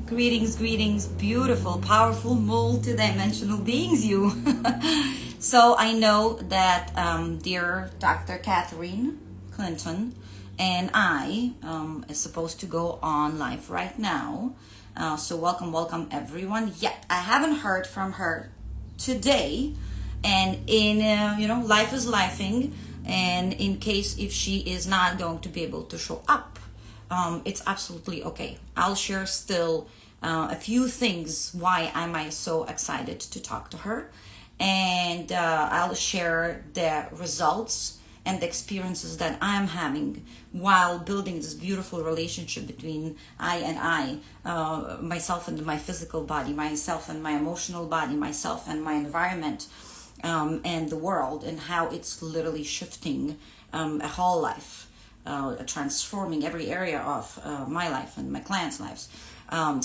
Greetings, beautiful, powerful, multidimensional beings, you. So I know that dear Dr. Catherine Clinton and I is supposed to go on live right now. So welcome everyone. Yet I haven't heard from her today, and in life is lifing, and in case if she is not going to be able to show up, it's absolutely okay. I'll share still a few things why am I so excited to talk to her, and I'll share the results and the experiences that I'm having while building this beautiful relationship between myself and my physical body, myself and my emotional body, myself and my environment, and the world, and how it's literally shifting a whole life. Transforming every area of my life and my clients' lives.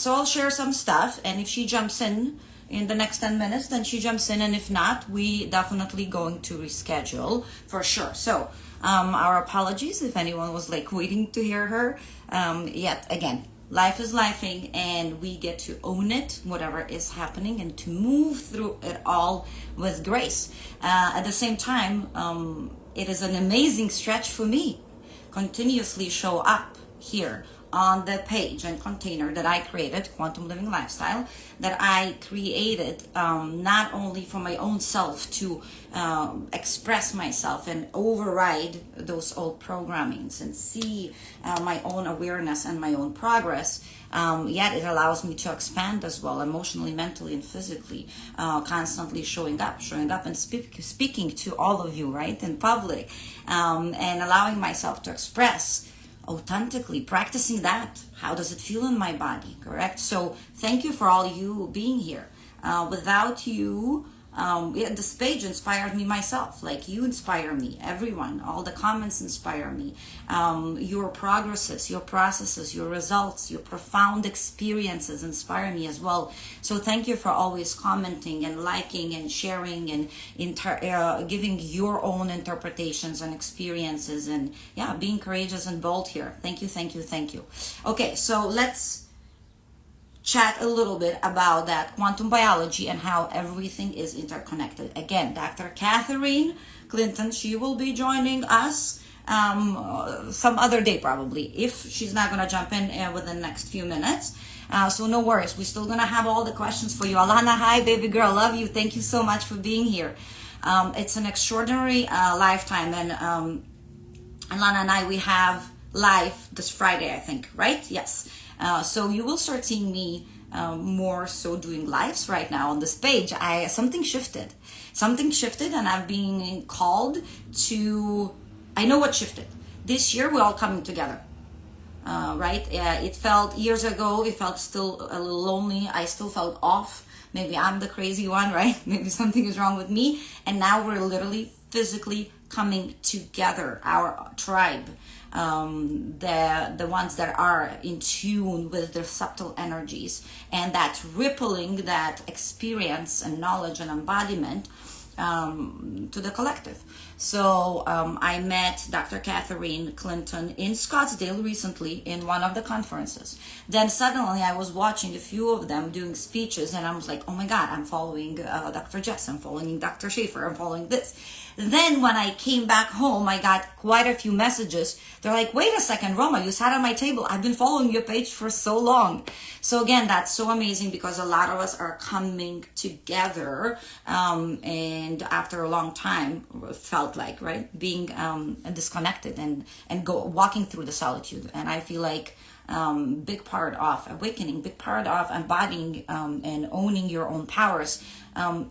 So I'll share some stuff, and if she jumps in the next 10 minutes, then she jumps in, and if not, we definitely going to reschedule for sure. So our apologies if anyone was like waiting to hear her. Yet again, life is lifing, and we get to own it, whatever is happening, and to move through it all with grace. At the same time, it is an amazing stretch for me continuously show up here on the page and container that I created, Quantum Living Lifestyle, that I created not only for my own self to express myself and override those old programmings and see my own awareness and my own progress, yet it allows me to expand as well, emotionally, mentally, and physically, constantly showing up and speaking to all of you, right, in public, and allowing myself to express authentically, practicing that. How does it feel in my body, correct? So thank you for all you being here. Without you, this page inspired me myself. Like, you inspire me, everyone. All the comments inspire me. Your progresses, your processes, your results, your profound experiences inspire me as well. So thank you for always commenting and liking and sharing and giving your own interpretations and experiences, and being courageous and bold here. Thank you. Okay, so let's chat a little bit about that quantum biology and how everything is interconnected. Again, Dr. Catherine Clinton, she will be joining us some other day probably, if she's not going to jump in within the next few minutes. So no worries, we're still going to have all the questions for you. Alana, hi baby girl, love you. Thank you so much for being here. It's an extraordinary lifetime, and Alana and I, we have live this Friday, I think, right? Yes. So you will start seeing me more so doing lives right now on this page. Something shifted, and I've been called to. I know what shifted. This year we're all coming together, right? It felt years ago. It felt still a little lonely. I still felt off. Maybe I'm the crazy one, right? Maybe something is wrong with me. And now we're literally physically coming together, our tribe. The ones that are in tune with their subtle energies, and that rippling that experience and knowledge and embodiment to the collective. So I met Dr. Catherine Clinton in Scottsdale recently in one of the conferences. Then suddenly I was watching a few of them doing speeches, and I was like, oh my God, I'm following Dr. Jess, I'm following Dr. Schaefer, I'm following this. Then when I came back home, I got quite a few messages. They're like, wait a second, Roma, you sat on my table. I've been following your page for so long. So again, that's so amazing, because a lot of us are coming together, and after a long time, felt like, right, being disconnected and walking through the solitude. And I feel like big part of awakening, big part of embodying and owning your own powers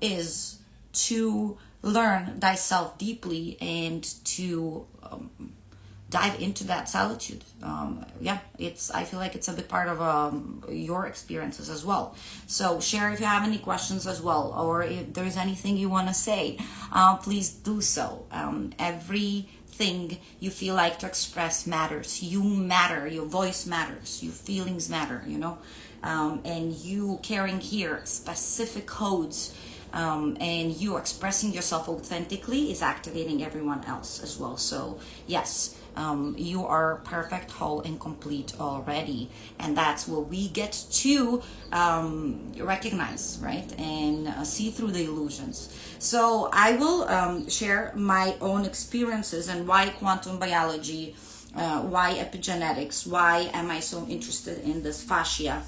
is to learn thyself deeply and to dive into that solitude. I feel like it's a big part of your experiences as well. So share if you have any questions as well, or if there's anything you want to say, please do so. Everything you feel like to express matters. You matter. Your voice matters. Your feelings matter, and you carrying here specific codes and you expressing yourself authentically is activating everyone else as well. So yes, you are perfect, whole, and complete already, and that's what we get to recognize, right, and see through the illusions. So I will share my own experiences and why quantum biology, why epigenetics, why am I so interested in this fascia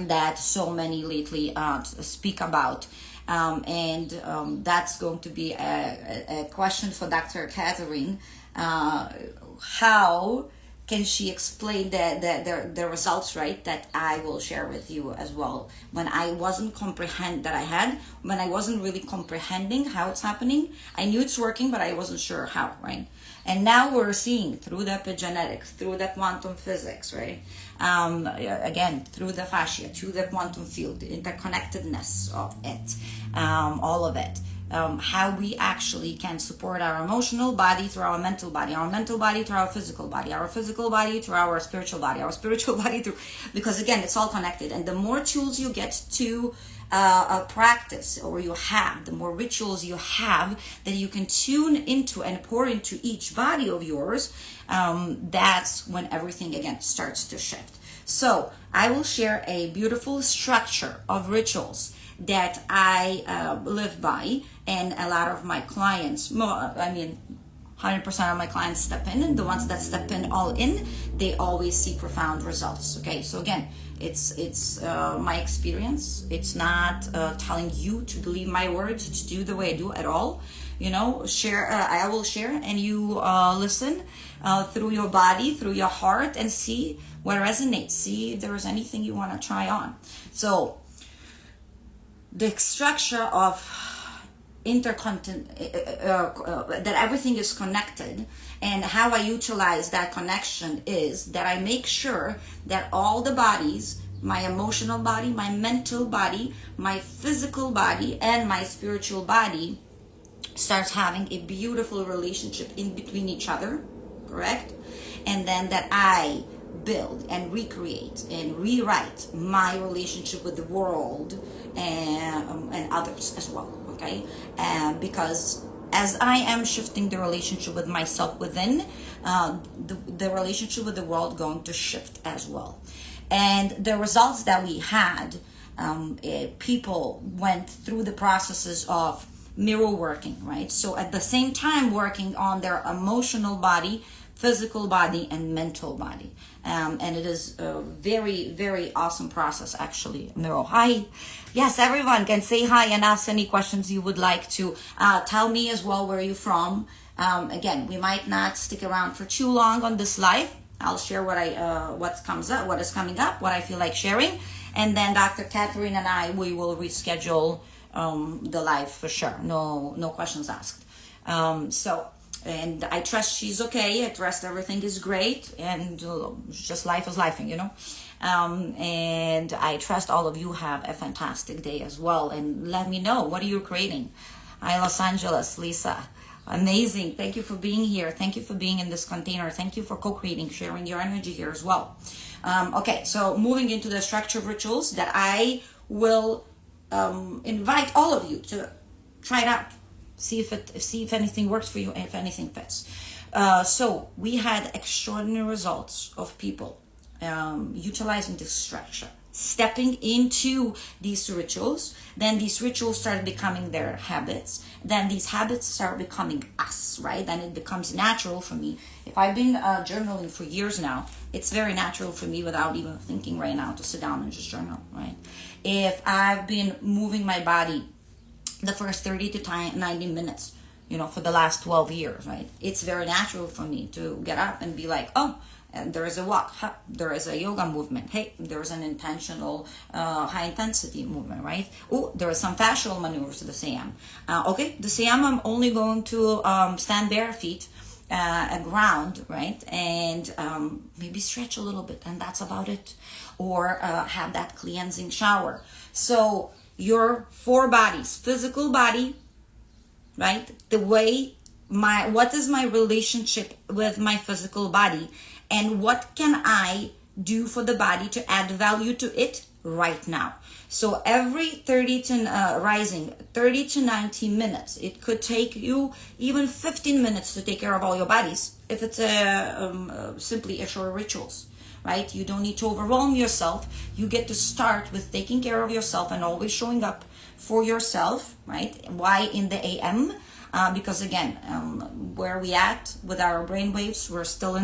that so many lately speak about. That's going to be a question for Dr. Catherine. How can she explain the results, right, that I will share with you as well? When I wasn't when I wasn't really comprehending how it's happening, I knew it's working, but I wasn't sure how, right? And now we're seeing through the epigenetics, through the quantum physics, right? Again, through the fascia, through the quantum field, the interconnectedness of it, all of it. How we actually can support our emotional body through our mental body through our physical body through our spiritual body through, because again, it's all connected. And the more tools you get to practice, or you have, the more rituals you have that you can tune into and pour into each body of yours, that's when everything again starts to shift. So I will share a beautiful structure of rituals that I live by, and a lot of my clients, 100% of my clients step in, and the ones that step in all in, they always see profound results. Okay, so again, it's my experience. It's not telling you to believe my words, to do the way I do at all. I will share, and you listen through your body, through your heart, and see what resonates. See if there is anything you want to try on. So the structure of that everything is connected, and how I utilize that connection is that I make sure that all the bodies, my emotional body, my mental body, my physical body, and my spiritual body starts having a beautiful relationship in between each other, correct? And then that I build and recreate and rewrite my relationship with the world and others as well, okay? Because as I am shifting the relationship with myself within, the relationship with the world going to shift as well. And the results that we had, people went through the processes of mirror working, right? So at the same time working on their emotional body, physical body, and mental body. And it is a very, very awesome process, actually. Mirror, hi. Yes, everyone can say hi and ask any questions you would like to. Tell me as well where you're from. Again, we might not stick around for too long on this live. I'll share what is coming up, what I feel like sharing. And then Dr. Catherine and I, we will reschedule the live for sure. No questions asked. And I trust she's okay. I trust everything is great, and just life is lifing, and I trust all of you have a fantastic day as well. And let me know, what are you creating? Hi, Los Angeles, Lisa. Amazing. Thank you for being here. Thank you for being in this container. Thank you for co-creating, sharing your energy here as well. Okay, so moving into the structure of rituals that I will invite all of you to try it out. See if anything works for you, and if anything fits. So we had extraordinary results of people utilizing this structure, stepping into these rituals. Then these rituals started becoming their habits. Then these habits start becoming us, right? Then it becomes natural for me. If I've been journaling for years now, it's very natural for me without even thinking right now to sit down and just journal, right? If I've been moving my body the first 30 to 90 minutes, for the last 12 years, right? It's very natural for me to get up and be like, oh, and there is a walk, there is a yoga movement, hey, there's an intentional high intensity movement, right? Oh, there are some fascial maneuvers to the Siam. Okay, the Siam, I'm only going to stand bare feet, ground, right? And maybe stretch a little bit, and that's about it. Or have that cleansing shower. So your four bodies, physical body, right? What is my relationship with my physical body, and what can I do for the body to add value to it right now. So every 30 to rising 30 to 90 minutes, it could take you even 15 minutes to take care of all your bodies if it's simply a short rituals, right? You don't need to overwhelm yourself. You get to start with taking care of yourself and always showing up for yourself, right? Why in the AM? Because again, where we at with our brain waves, we're still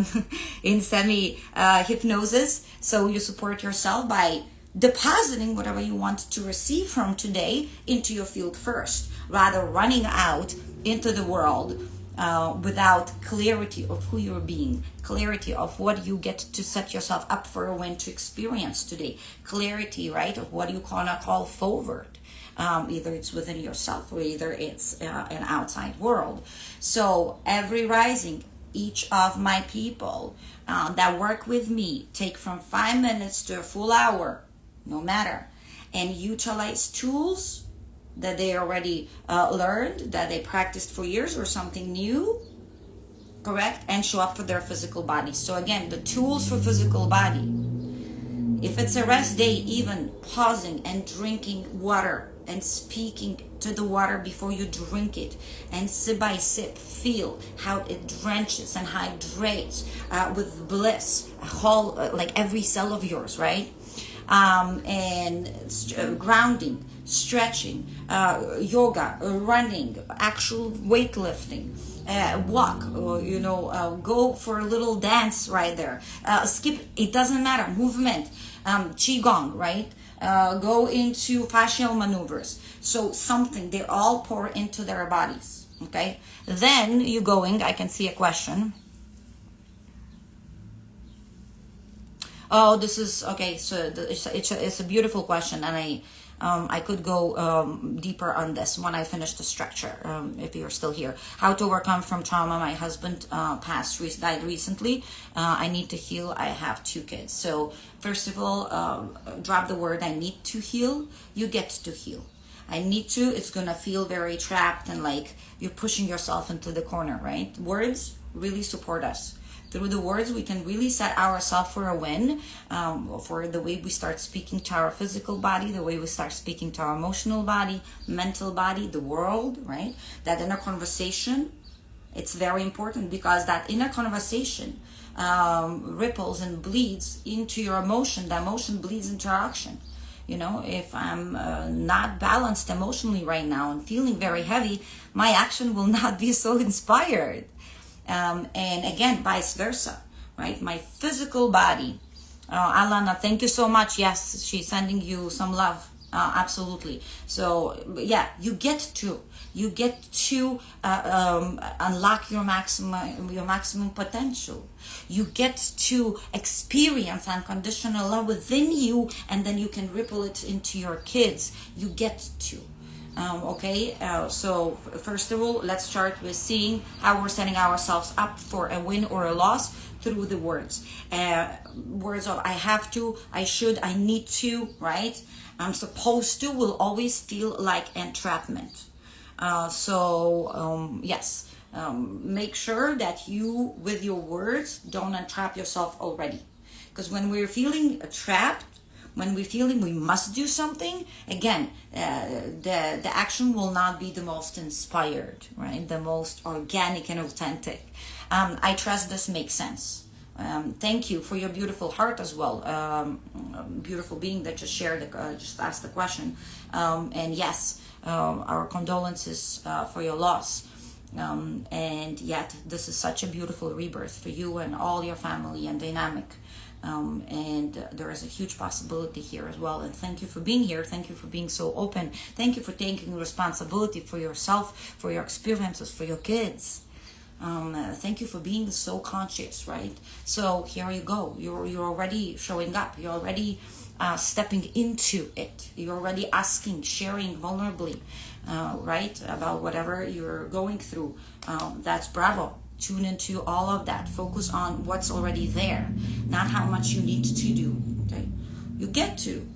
in semi hypnosis. So you support yourself by depositing whatever you want to receive from today into your field first, rather running out into the world without clarity of who you're being, clarity of what you get to set yourself up for a win to experience today, clarity, right, of what you gonna call forward. Either it's within yourself or either it's an outside world. So every rising, each of my people that work with me take from 5 minutes to a full hour, no matter, and utilize tools that they already learned, that they practiced for years, or something new, correct, and show up for their physical body. So again, the tools for physical body, if it's a rest day, even pausing and drinking water and speaking to the water before you drink it, and sip by sip feel how it drenches and hydrates with bliss, whole like every cell of yours, right? And grounding, stretching, yoga, running, actual weightlifting, walk, go for a little dance right there, skip, it doesn't matter, movement, qigong, right? Go into fascial maneuvers. So something, they all pour into their bodies, okay? Then you going, I can see a question. Oh, this is, okay, so it's a beautiful question, and I could go deeper on this when I finish the structure, if you're still here. How to overcome from trauma. My husband died recently. I need to heal. I have 2 kids. So first of all, drop the word I need to heal. You get to heal. I need to, it's going to feel very trapped and like you're pushing yourself into the corner, right? Words really support us. Through the words, we can really set ourselves for a win, for the way we start speaking to our physical body, the way we start speaking to our emotional body, mental body, the world, right? That inner conversation, it's very important, because that inner conversation ripples and bleeds into your emotion. The emotion bleeds into action. You know, if I'm not balanced emotionally right now and feeling very heavy, my action will not be so inspired. And again, vice versa, right? My physical body. Alana, thank you so much. Yes, she's sending you some love. Absolutely. So yeah, you get to unlock your maximum potential. You get to experience unconditional love within you, and then you can ripple it into your kids. You get to. So first of all, let's start with seeing how we're setting ourselves up for a win or a loss through the words. Words of I have to, I should, I need to, right? I'm supposed to will always feel like entrapment. Yes, make sure that you, with your words, don't entrap yourself already. Because when we're feeling trapped, when we're feeling we must do something, again, the action will not be the most inspired, right? The most organic and authentic. I trust this makes sense. Thank you for your beautiful heart as well. Beautiful being that just shared, just asked the question. And yes, our condolences for your loss. And yet, this is such a beautiful rebirth for you and all your family and dynamic. And there is a huge possibility here as well. And thank you for being here. Thank you for being so open. Thank you for taking responsibility for yourself, for your experiences, for your kids. Thank you for being so conscious, right? So here you go. You're already showing up. You're already stepping into it. You're already asking, sharing vulnerably, right, about whatever you're going through. That's bravo. Tune into all of that. Focus on what's already there, not how much you need to do. Okay, you get to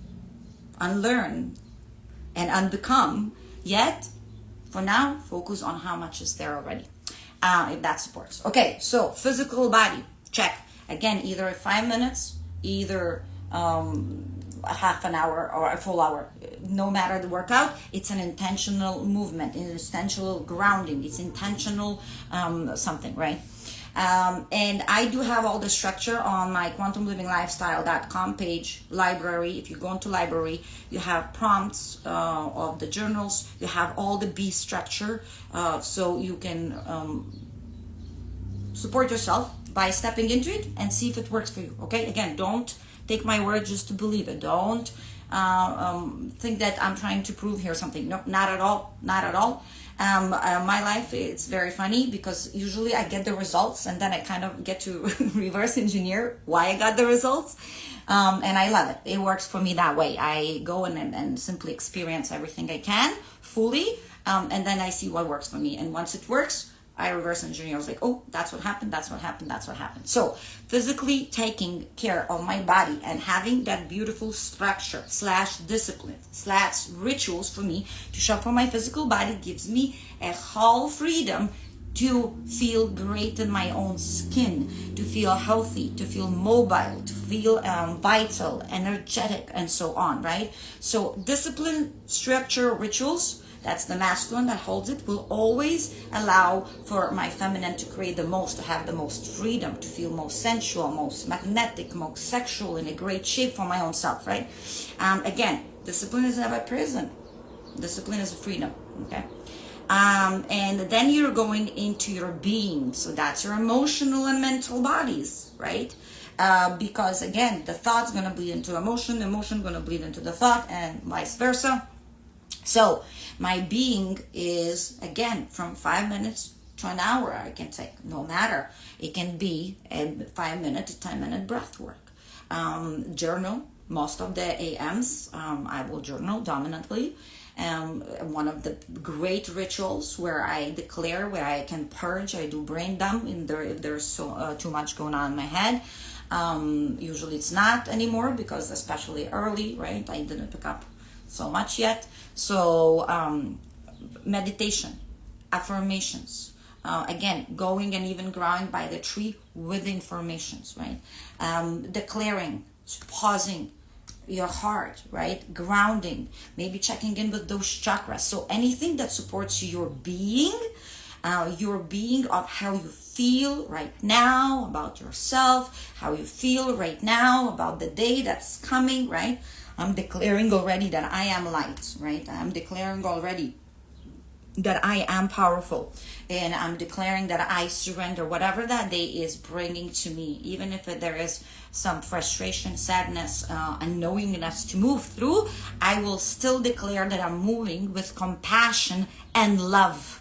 unlearn and unbecome. Yet, for now, focus on how much is there already. If that supports. Okay, so physical body check again. Either 5 minutes, either a half an hour or a full hour. No matter the workout, it's an intentional movement, it's intentional grounding, it's intentional something, right? And I do have all the structure on my quantumlivinglifestyle.com page, library. If you go into library, you have prompts of the journals, you have all the B structure, so you can support yourself by stepping into it and see if it works for you. Okay, again, don't take my word just to believe it. Don't think that I'm trying to prove here something. No, not at all, not at all. My life, it's very funny because usually I get the results and then I kind of get to reverse engineer why I got the results. And I love it. It works for me that way. I go and simply experience everything I can fully, and then I see what works for me. And once it works, I reverse engineer. I was like, oh, that's what happened, that's what happened, that's what happened. So physically taking care of my body and having that beautiful structure / discipline / rituals for me to show for my physical body gives me a whole freedom to feel great in my own skin, to feel healthy, to feel mobile, to feel vital, energetic, and so on, right? So discipline, structure, rituals, that's the masculine that holds it, will always allow for my feminine to create the most, to have the most freedom, to feel most sensual, most magnetic, most sexual, in a great shape for my own self, right? Again, discipline is never a prison. Discipline is a freedom, okay? And then you're going into your being. So that's your emotional and mental bodies, right? Because again, the thought's going to bleed into emotion, emotion going to bleed into the thought, and vice versa. So my being is, again, from 5 minutes to an hour I can take, no matter. It can be a 5 minute to 10 minute breath work. Journal, most of the AMs, I will journal dominantly. One of the great rituals where I declare, where I can purge, I do brain dump if there's too much going on in my head. Usually it's not anymore because especially early, right? I didn't pick up so much yet. So meditation, affirmations, again, going and even growing by the tree with informations, right? Declaring, pausing your heart, right? Grounding, maybe checking in with those chakras. So anything that supports your being of how you feel right now about yourself, how you feel right now about the day that's coming, right? I'm declaring already that I am light, right? I'm declaring already that I am powerful, and I'm declaring that I surrender whatever that day is bringing to me, even if there is some frustration, sadness, unknowingness to move through. I will still declare that I'm moving with compassion and love.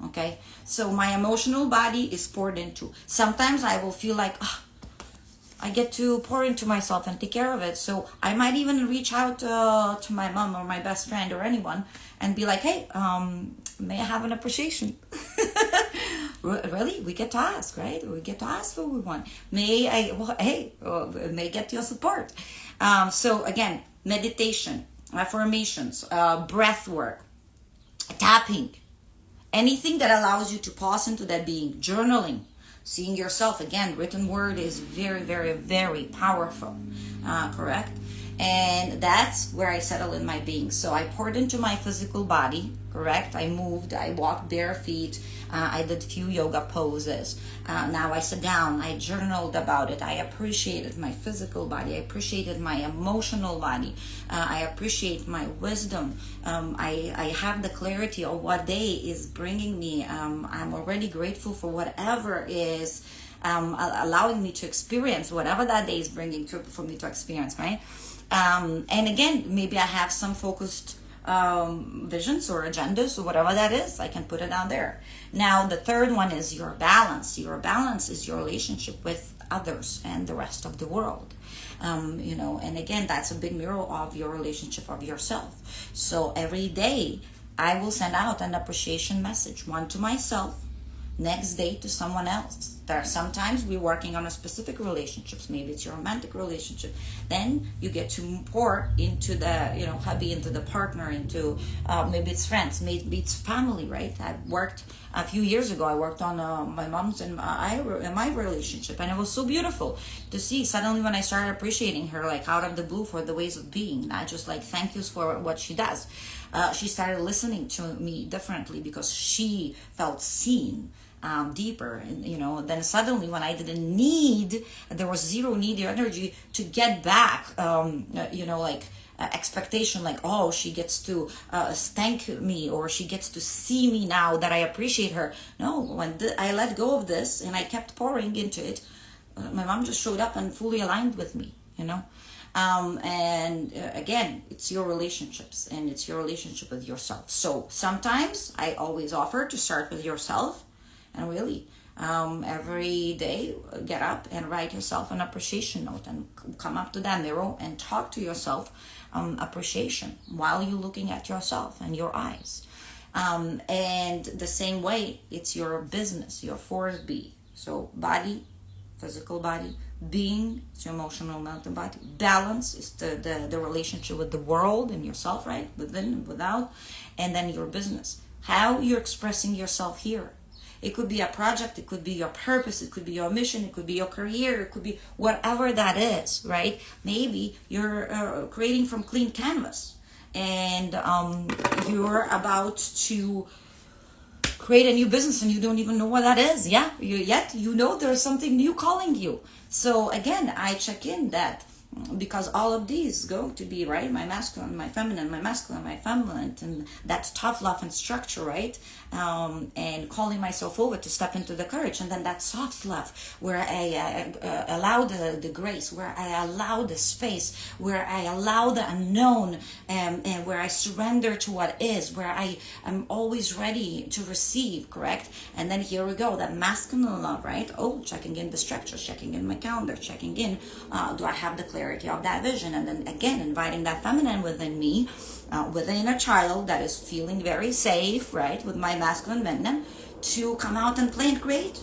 Okay, so my emotional body is poured into. Sometimes I will feel like, I get to pour into myself and take care of it. So I might even reach out to my mom or my best friend or anyone and be like, hey, may I have an appreciation? Really? We get to ask, right? We get to ask what we want. May I get your support. So again, meditation, affirmations, breath work, tapping, anything that allows you to pause into that being, journaling, seeing yourself. Again, written word is very, very, very powerful, correct? And that's where I settle in my being. So I poured into my physical body, correct? I moved, I walked bare feet, I did few yoga poses. Now I sat down, I journaled about it. I appreciated my physical body, I appreciated my emotional body, I appreciate my wisdom. I have the clarity of what day is bringing me. I'm already grateful for whatever is allowing me to experience whatever that day is bringing for me to experience, right? And again, maybe I have some focused visions or agendas or whatever that is. I can put it out there. Now the third one is your balance. Your balance is your relationship with others and the rest of the world. And again, that's a big mirror of your relationship of yourself. So every day I will send out an appreciation message, one to myself, next day to someone else. There are sometimes we're working on a specific relationships. Maybe it's your romantic relationship. Then you get to pour into the, hubby, into the partner, into maybe it's friends, maybe it's family, right? I worked a few years ago. I worked on my mom's and my relationship, and it was so beautiful to see. Suddenly, when I started appreciating her, like out of the blue, for the ways of being, not just like thank yous for what she does. She started listening to me differently because she felt seen. Deeper, and then suddenly when I didn't need, there was zero need or energy to get back, expectation, like, oh, she gets to thank me, or she gets to see me now that I appreciate her. No, when I let go of this and I kept pouring into it, my mom just showed up and fully aligned with me, again, it's your relationships, and it's your relationship with yourself. So sometimes I always offer to start with yourself. And really, every day, get up and write yourself an appreciation note, and come up to that mirror and talk to yourself appreciation while you're looking at yourself and your eyes. And the same way, it's your business, your 4B. So body, physical body. Being, it's your emotional, mental body. Balance is the relationship with the world and yourself, right? Within and without. And then your business. How you're expressing yourself here. It could be a project, it could be your purpose, it could be your mission, it could be your career, it could be whatever that is, right? Maybe you're creating from clean canvas, and you're about to create a new business and you don't even know what that is. Yeah, yet you know there's something new calling you. So again, I check in that, because all of these go to be, right, my masculine, my feminine, my masculine, my feminine, and that's tough love and structure, right? And calling myself over to step into the courage, and then that soft love where I allow the grace, where I allow the space, where I allow the unknown, and where I surrender to what is, where I am always ready to receive, correct? And then here we go, that masculine love, right? Oh, checking in the structure, checking in my calendar, checking in, do I have the clarity of that vision? And then again, inviting that feminine within me, within a child that is feeling very safe, right, with my masculine feminine, to come out and play and create.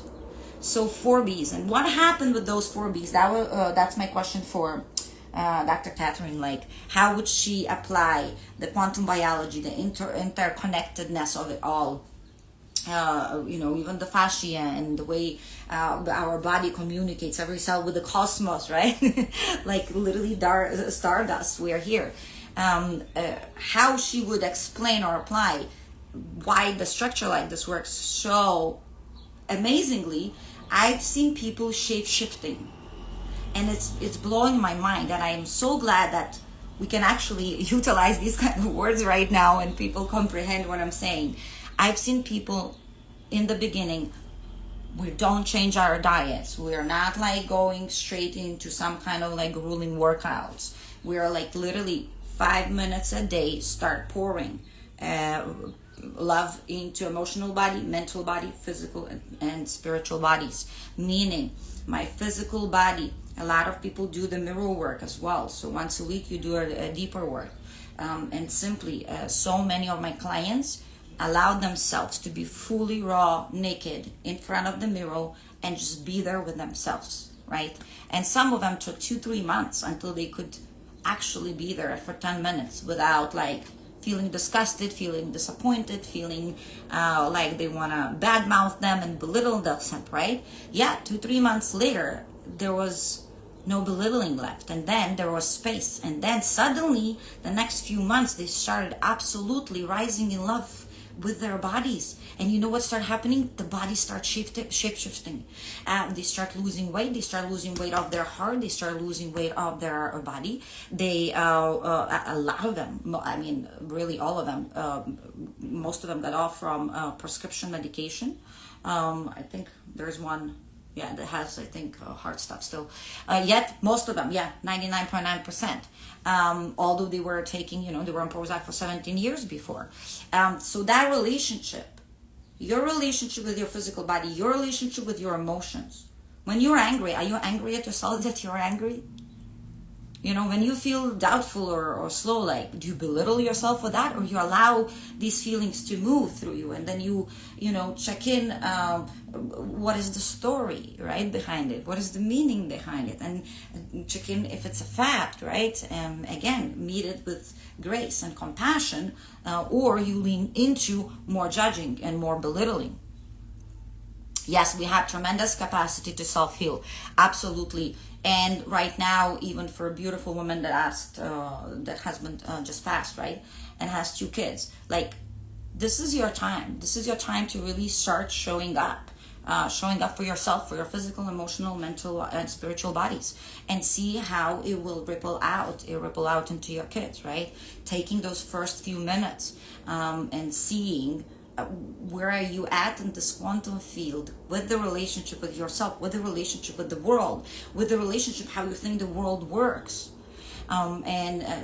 So 4Bs, and what happened with those 4Bs? That's my question for Dr. Catherine. Like, how would she apply the quantum biology, the interconnectedness of it all? Even the fascia and the way our body communicates, every cell with the cosmos, right? Like literally stardust, we are here. How she would explain or apply why the structure like this works so amazingly. I've seen people shape-shifting, and it's blowing my mind, and I am so glad that we can actually utilize these kind of words right now and people comprehend what I'm saying. I've seen people in the beginning, we don't change our diets. We're not like going straight into some kind of like grueling workouts. We're like literally 5 minutes a day, start pouring love into emotional body, mental body, physical and spiritual bodies. Meaning my physical body, a lot of people do the mirror work as well. So once a week you do a deeper work. And simply, so many of my clients allowed themselves to be fully raw, naked, in front of the mirror, and just be there with themselves, right? And some of them took 2-3 months until they could actually be there for 10 minutes without like feeling disgusted, feeling disappointed, feeling like they want to badmouth them and belittle them, right? Yeah, 2-3 months later, there was no belittling left, and then there was space, and then suddenly the next few months they started absolutely rising in love with their bodies. And you know what started happening? The bodies start shape-shifting. They start losing weight. They start losing weight of their heart. They start losing weight of their body. They, a lot of them, I mean, really all of them, most of them got off from prescription medication. I think there's one, yeah, that has, I think, heart stuff still. Yet, most of them, yeah, 99.9%. Although they were taking, they were on Prozac for 17 years before. So that relationship, your relationship with your physical body, your relationship with your emotions. When you're angry, are you angry at yourself that you're angry? You know, when you feel doubtful or slow, like, do you belittle yourself for that, or you allow these feelings to move through you, and then you know, check in, what is the story, right, behind it? What is the meaning behind it? And check in if it's a fact, right? Again, meet it with grace and compassion, or you lean into more judging and more belittling. Yes, we have tremendous capacity to self-heal, absolutely. And right now, even for a beautiful woman that asked, that husband just passed, right, and has 2 kids, like, this is your time. This is your time to really start showing up for yourself, for your physical, emotional, mental, and spiritual bodies, and see how it will ripple out. It ripple out into your kids, right? Taking those first few minutes and seeing where are you at in this quantum field with the relationship with yourself, with the relationship with the world, with the relationship how you think the world works.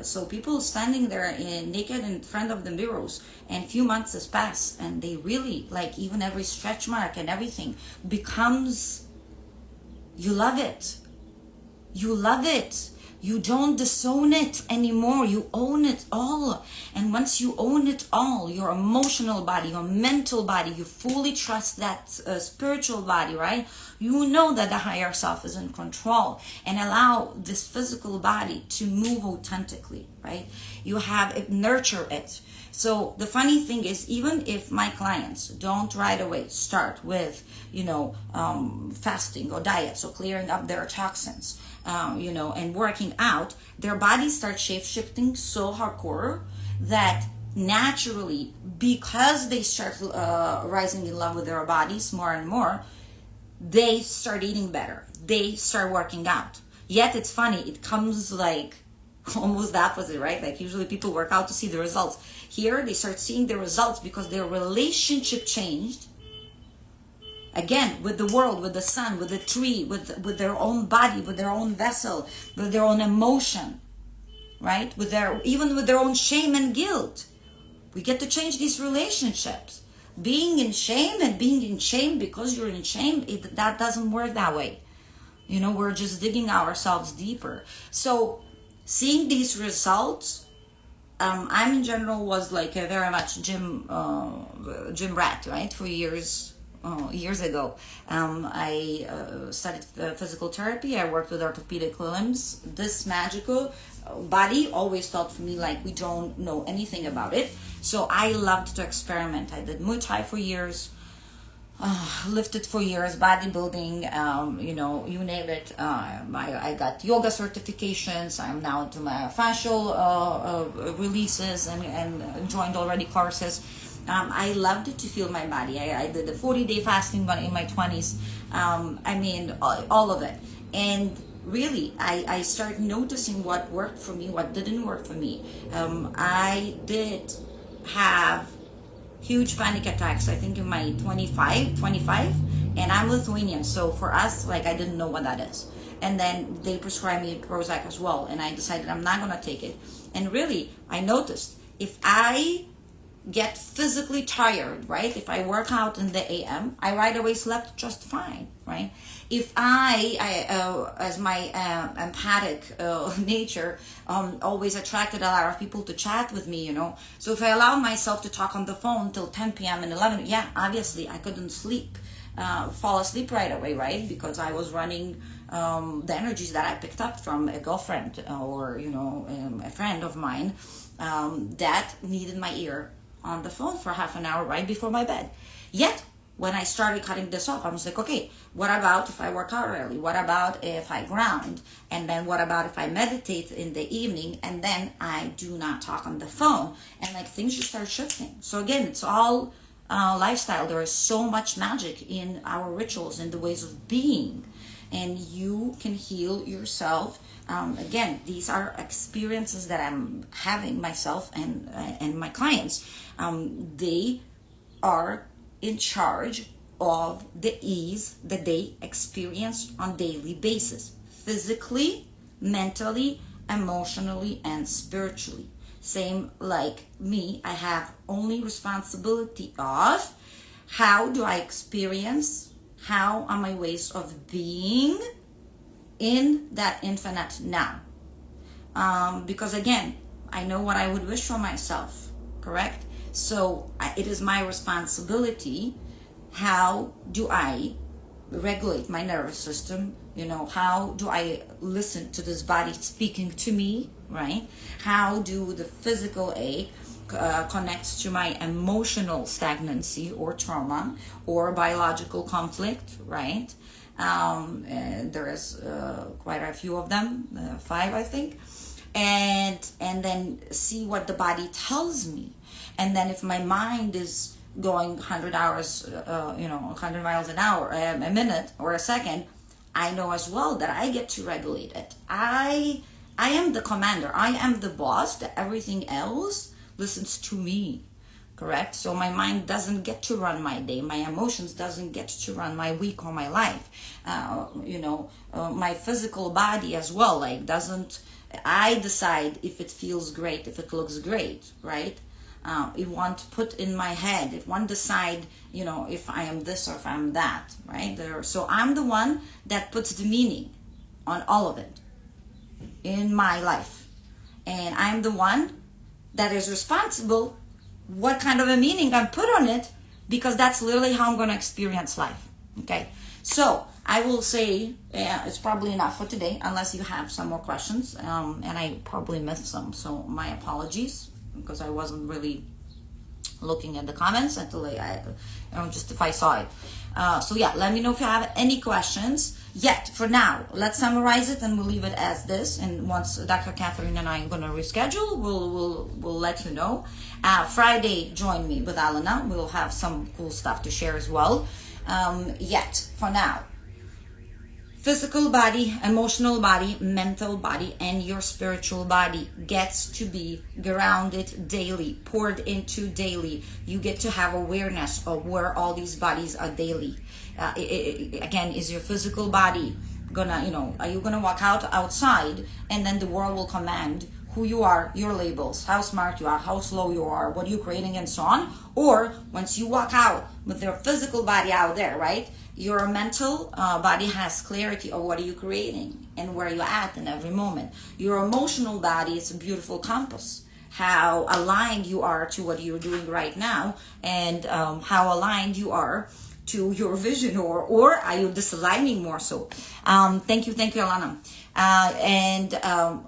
So people standing there naked in front of the mirrors, and a few months has passed, and they really, like, even every stretch mark and everything becomes, you love it. You love it. You don't disown it anymore. You own it all. And once you own it all, your emotional body, your mental body, you fully trust that spiritual body, right? You know that the higher self is in control, and allow this physical body to move authentically, right? You have it, nurture it. So the funny thing is, even if my clients don't right away start with, fasting or diet, so clearing up their toxins, and working out, their bodies start shape-shifting so hardcore that naturally, because they start rising in love with their bodies more and more, they start eating better. They start working out. Yet it's funny, it comes like almost the opposite, right? Like, usually people work out to see the results. Here, they start seeing the results because their relationship changed. Again, with the world, with the sun, with the tree, with their own body, with their own vessel, with their own emotion, right? Even with their own shame and guilt. We get to change these relationships. Being in shame and being in shame because you're in shame, that doesn't work that way. We're just digging ourselves deeper. So seeing these results, I'm in general was like a very much gym rat, right? For years ago. I studied physical therapy. I worked with orthopedic limbs. This magical body always felt for me like we don't know anything about it. So I loved to experiment. I did Muay Thai for years, lifted for years, bodybuilding, you name it. I got yoga certifications. I'm now into my fascial releases and joined already courses. I loved to feel my body. I did a 40-day fasting in my 20s. All of it. And really, I started noticing what worked for me, what didn't work for me. I did have huge panic attacks, I think in my 25, and I'm Lithuanian. So for us, like, I didn't know what that is. And then they prescribed me Prozac as well. And I decided I'm not going to take it. And really, I noticed if I get physically tired, right? If I work out in the AM, I right away slept just fine, right? If I as my empathic nature, always attracted a lot of people to chat with me, So if I allow myself to talk on the phone till 10 p.m. and 11, yeah, obviously I couldn't fall asleep right away, right? Because I was running the energies that I picked up from a girlfriend or, a friend of mine that needed my ear on the phone for half an hour right before my bed. Yet, when I started cutting this off, I was like, okay, what about if I work out early? What about if I ground? And then what about if I meditate in the evening and then I do not talk on the phone? And like, things just start shifting. So again, it's all lifestyle. There is so much magic in our rituals and the ways of being. And you can heal yourself. Again, these are experiences that I'm having myself and my clients. They are in charge of the ease that they experience on daily basis, physically, mentally, emotionally, and spiritually. Same like me, I have only responsibility of how do I experience, how are my ways of being in that infinite now. because again, I know what I would wish for myself, correct? So it is my responsibility. How do I regulate my nervous system? How do I listen to this body speaking to me, right? How do the physical ache connects to my emotional stagnancy or trauma or biological conflict, right? There is quite a few of them, 5 I think, and then see what the body tells me. And then if my mind is going 100 hours, 100 miles an hour, a minute or a second, I know as well that I get to regulate it. I am the commander. I am the boss. That everything else listens to me, correct? So my mind doesn't get to run my day. My emotions doesn't get to run my week or my life. My physical body as well, doesn't. I decide if it feels great, if it looks great, right? It won't put in my head. It won't decide, if I am this or if I'm that, right? So I'm the one that puts the meaning on all of it in my life. And I'm the one that is responsible what kind of a meaning I put on it, because that's literally how I'm going to experience life. Okay. So I will say it's probably enough for today, unless you have some more questions. And I probably missed some. So my apologies, because I wasn't really looking at the comments until just if I saw it. So yeah, let me know if you have any questions. Yet for now, let's summarize it and we'll leave it as this. And once Dr. Catherine and I are going to reschedule, we'll let you know. Friday, join me with Alana. We'll have some cool stuff to share as well. Yet for now, physical body, emotional body, mental body, and your spiritual body gets to be grounded daily, poured into daily. You get to have awareness of where all these bodies are daily. Again, is your physical body are you gonna walk outside and then the world will command who you are, your labels, how smart you are, how slow you are, what you're creating, and so on? Or once you walk out with your physical body out there, right? Your mental body has clarity of what are you creating and where you're at in every moment. Your emotional body is a beautiful compass. How aligned you are to what you're doing right now, and how aligned you are to your vision, or are you disaligning more so? Thank you, Alana. And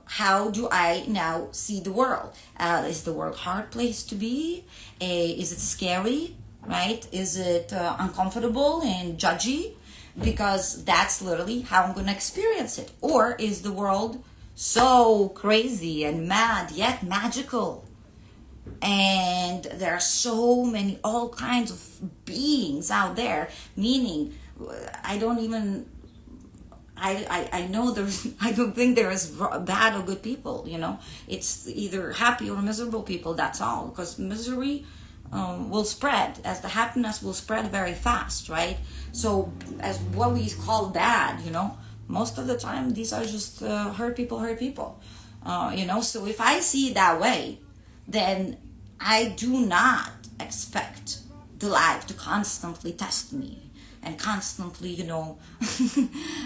how do I now see the world? Is the world a hard place to be? Is it scary? Right? Is it uncomfortable and judgy? Because that's literally how I'm going to experience it. Or is the world so crazy and mad yet magical? And there are so many, all kinds of beings out there, meaning I don't think there is bad or good people, It's either happy or miserable people, that's all. Because misery will spread, as the happiness will spread very fast, right? So as what we call bad, most of the time these are just hurt people. So if I see it that way, then I do not expect the life to constantly test me and constantly,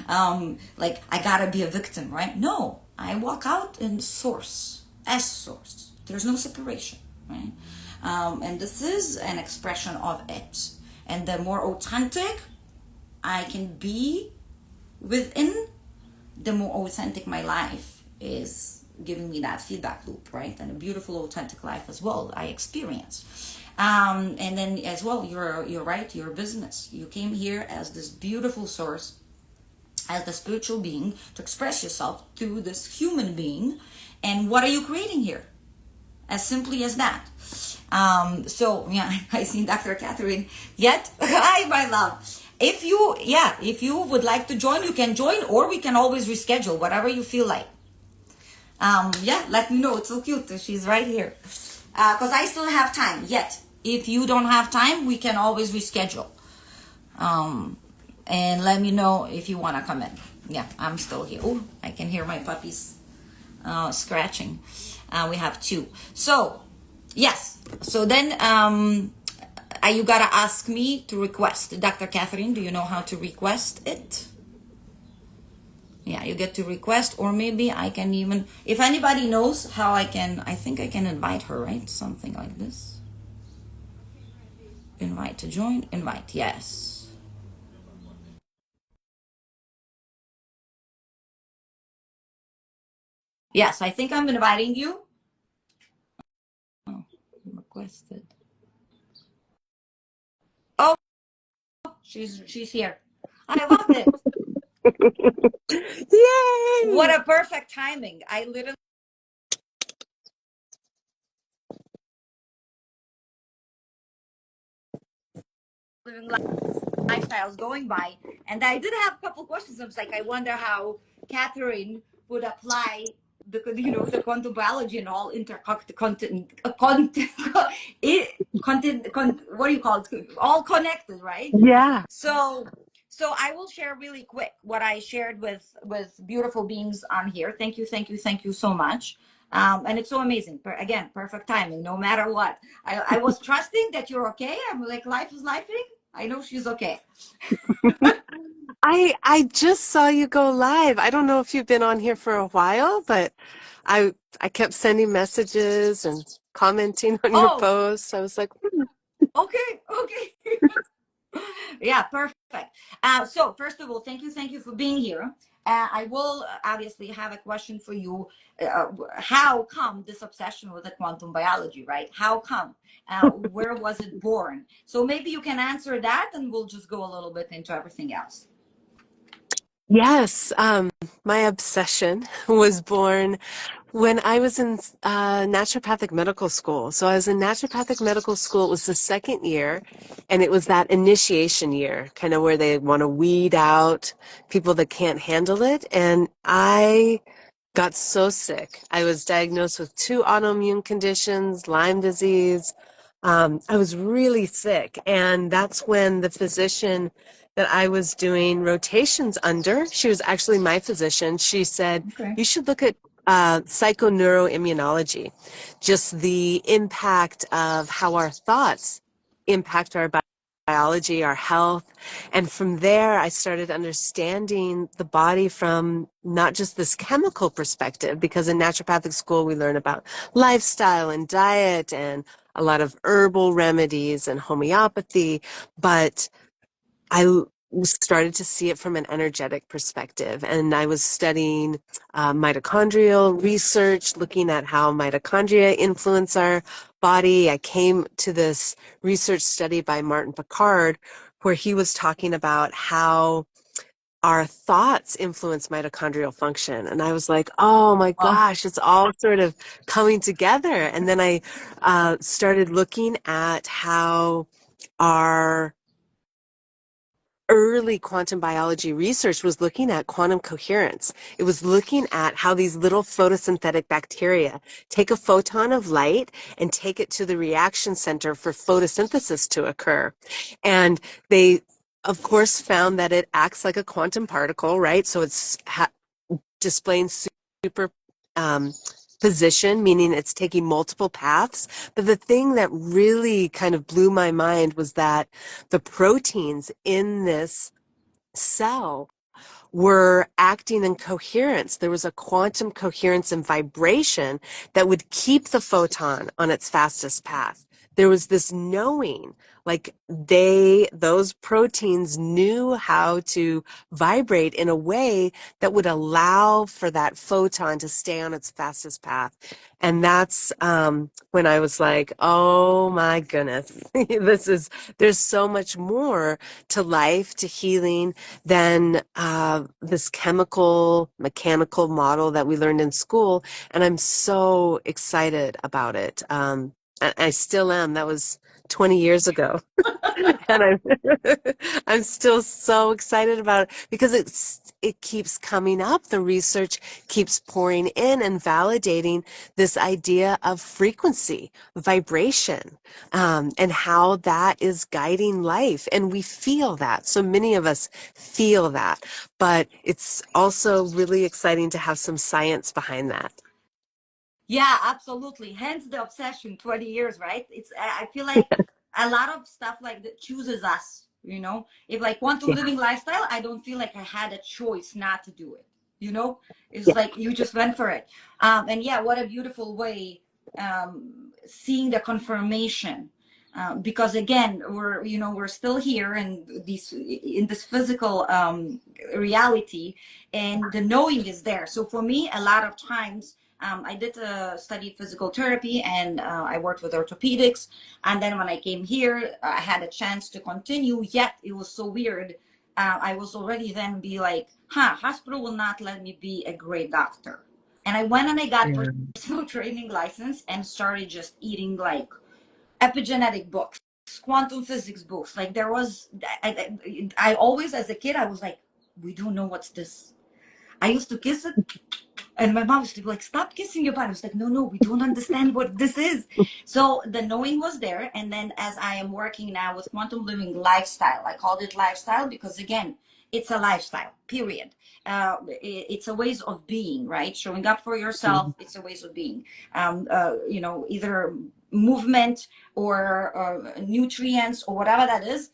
I gotta be a victim, right? No, I walk out in source, as source. There's no separation, right? And this is an expression of it. And the more authentic I can be within, the more authentic my life is giving me that feedback loop, right? And a beautiful, authentic life as well I experience. And then as well, you're right, your business. You came here as this beautiful source, as the spiritual being, to express yourself through this human being. And what are you creating here? As simply as that. So yeah, I see Dr. Catherine. Yet, hi, my love. If you would like to join, you can join, or we can always reschedule, whatever you feel like. Let me know. It's so cute. She's right here. Because I still have time. Yet, if you don't have time, we can always reschedule. And let me know if you want to come in. Yeah, I'm still here. Oh, I can hear my puppies scratching. We have 2. So, yes. So then, you gotta ask me to request. Dr. Catherine, do you know how to request it? Yeah, you get to request, or maybe I can even, if anybody knows how I think I can invite her, right? Something like this. Invite to join, invite, yes. Yes, I think I'm inviting you. Oh, requested. Oh, she's here. I love it. What Yay! a perfect timing. I literally living lifestyles going by, and I did have a couple questions. I was like, I wonder how Catherine would apply the quantum biology and all content what do you call it, all connected, right? Yeah. So I will share really quick what I shared with beautiful beings on here. Thank you, thank you, thank you so much. And it's so amazing. Again, perfect timing, no matter what. I was trusting that you're okay. I'm like, life is lifing. I know she's okay. I just saw you go live. I don't know if you've been on here for a while, but I kept sending messages and commenting on your Oh, posts. I was like, okay, okay. Yeah, perfect. So first of all, thank you for being here. I will obviously have a question for you. How come this obsession with the quantum biology, right? How come? Where was it born? So maybe you can answer that, and we'll just go a little bit into everything else. yes, my obsession was born when I was in naturopathic medical school. So I was in naturopathic medical school. It was the second year, and it was that initiation year, kind of where they want to weed out people that can't handle it. And I got so sick. I was diagnosed with two autoimmune conditions, Lyme disease. I was really sick. And that's when the physician that I was doing rotations under, she was actually my physician. She said, Okay. you should look at psychoneuroimmunology, just the impact of how our thoughts impact our biology, our health. And from there, I started understanding the body from not just this chemical perspective, because in naturopathic school, we learn about lifestyle and diet and a lot of herbal remedies and homeopathy, but I started to see it from an energetic perspective. And I was studying mitochondrial research, looking at how mitochondria influence our body. I came to this research study by Martin Picard, where he was talking about how our thoughts influence mitochondrial function. And I was like, oh my Wow. gosh, it's all sort of coming together. And then I started looking at how our early quantum biology research was looking at quantum coherence. It was looking at how these little photosynthetic bacteria take a photon of light and take it to the reaction center for photosynthesis to occur. And they, of course, found that it acts like a quantum particle, right? So it's displaying super position, meaning it's taking multiple paths. But the thing that really kind of blew my mind was that the proteins in this cell were acting in coherence. There was a quantum coherence and vibration that would keep the photon on its fastest path. There was this knowing, like those proteins knew how to vibrate in a way that would allow for that photon to stay on its fastest path. And that's when I was like, oh my goodness, there's so much more to life, to healing, than this chemical, mechanical model that we learned in school. And I'm so excited about it. I still am. That was 20 years ago. And I'm still so excited about it because it keeps coming up. The research keeps pouring in and validating this idea of frequency, vibration, and how that is guiding life. And we feel that. So many of us feel that. But it's also really exciting to have some science behind that. Yeah, absolutely. Hence the obsession, 20 years, right? I feel like a lot of stuff like that chooses us, If like quantum Yeah. living lifestyle, I don't feel like I had a choice not to do it. you know, it's Yeah. like you just went for it. And yeah, what a beautiful way, seeing the confirmation. Because again, we're still here in this physical reality, and the knowing is there. So for me, a lot of times, I did study physical therapy, and I worked with orthopedics. And then when I came here, I had a chance to continue. Yet it was so weird. I was already then be like, hospital will not let me be a great doctor. And I went and I got personal training license and started just eating like epigenetic books, quantum physics books. Like there was, I always, as a kid, I was like, we don't know what's this. I used to kiss it, and my mom used to be like, stop kissing your body. I was like, no, we don't understand what this is. So the knowing was there. And then as I am working now with quantum living lifestyle, I called it lifestyle because again, it's a lifestyle, period. It's a ways of being, right? Showing up for yourself. It's a ways of being. Either movement or nutrients or whatever that is.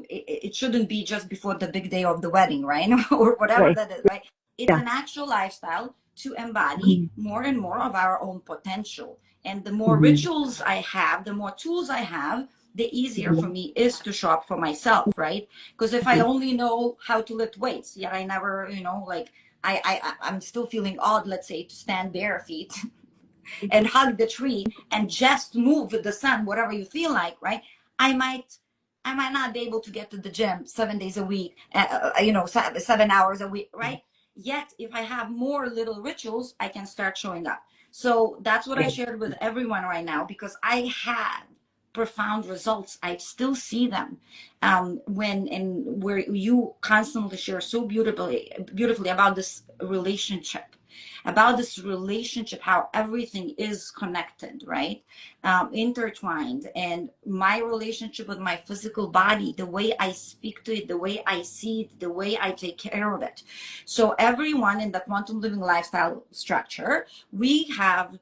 It shouldn't be just before the big day of the wedding, right? Or whatever Right. that is, right? It's Yeah. an actual lifestyle to embody more and more of our own potential. And the more rituals I have, the more tools I have, the easier for me is to show up for myself, right? Because if I only know how to lift weights, yet I never, like I'm still feeling odd, let's say, to stand bare feet and hug the tree and just move with the sun, whatever you feel like, right? I might not be able to get to the gym 7 days a week, 7 hours a week, right? Yet, if I have more little rituals, I can start showing up. So that's what I shared with everyone right now, because I had profound results. I still see them when and where you constantly share so beautifully about this relationship, how everything is connected, right? Intertwined. And my relationship with my physical body, the way I speak to it, the way I see it, the way I take care of it. So everyone in the quantum living lifestyle structure, we have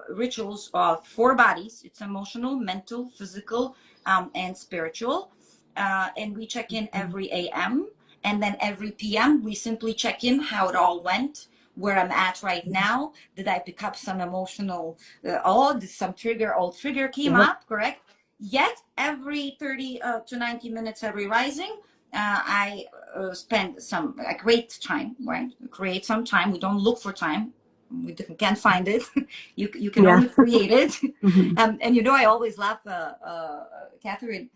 rituals of 4 bodies. It's emotional, mental, physical, and spiritual. And we check in every AM. And then every PM, we simply check in how it all went, where I'm at right now. Did I pick up some emotional, did some old trigger came up, correct? Yet every 30 to 90 minutes every rising, I spend some great time, right? Create some time. We don't look for time. We can't find it. You can only create it. And I always laugh, Catherine.